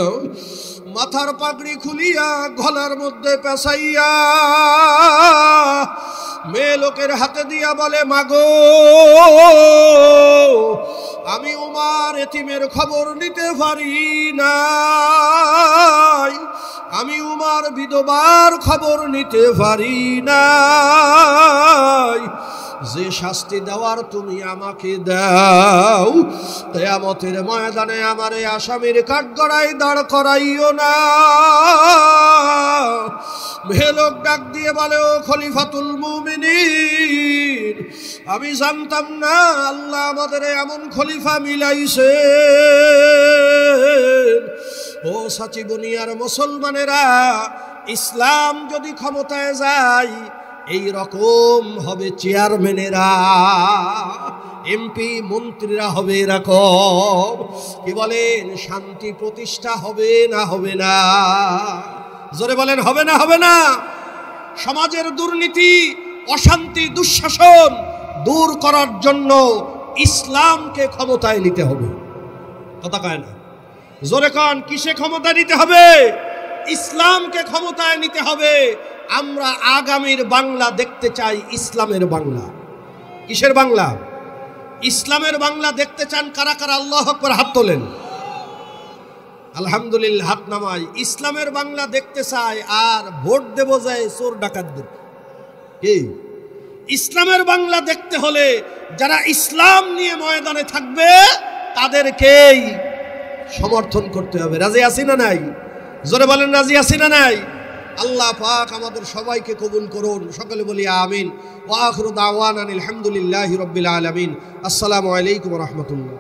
মাথার পাগড়ি খুলিয়া গলার মধ্যে পেঁচাইয়া মেয়ে লোকের হাতে দিয়া বলে, মাগো আমি উমর এতিমের খবর নিতে পারি না, আমি উমর বিধবার খবর নিতে পারি না। যে শাস্তি দেওয়ার তুমি আমাকে দাও। কিয়ামতের ময়দানে আমার এই আসামির কাঠগড়ায় দাঁড় করাইও না। লোক ডাক দিয়ে বলে, ও খলিফাতুল মুমিনিন, আমি জানতাম না আল্লাহ আমাদের এমন খলিফা মিলাইছে। ও সাচি বুনিয়ার মুসলমানেরা, ইসলাম যদি ক্ষমতায় যায় এই রকম হবে, চেয়ারম্যানেরা এমপি মন্ত্রীরা হবে এরকম। কি বলেন, শান্তি প্রতিষ্ঠা হবে না হবে না? জোরে বলেন, হবে না হবে না? সমাজের দুর্নীতি, অশান্তি, দুঃশাসন দূর করার জন্য ইসলামকে ক্ষমতায় নিতে হবে। কথা কয় না? জোরে কন, কিসে ক্ষমতা নিতে হবে? ইসলামকে ক্ষমতায় নিতে হবে। আমরা আগামীর বাংলা দেখতে চাই, ইসলামের বাংলা। কিসের বাংলা? ইসলামের বাংলা দেখতে চান কারা কারা? আল্লাহু আকবার, হাত তোলেন। আলহামদুলিল্লাহ, হাত নামাই। ইসলামের বাংলা দেখতে চাই, আর ভোট দেব যায় চোর ডাকাতদের। কি ইসলামের বাংলা দেখতে হলে যারা ইসলাম নিয়ে ময়দানে থাকবে তাদেরকেই সমর্থন করতে হবে। রাজি আছি না নাই? জোরে বলেন, রাজি আছি না নাই? আল্লাহ পাক আমাদের সবাইকে কবুল করুন। সকলে বলি আমিন। ওয়া আখিরু দাওয়ানা আলহামদুলিল্লাহি রাব্বিল আলামিন। আসসালামু আলাইকুম ওয়া রাহমাতুল্লাহ।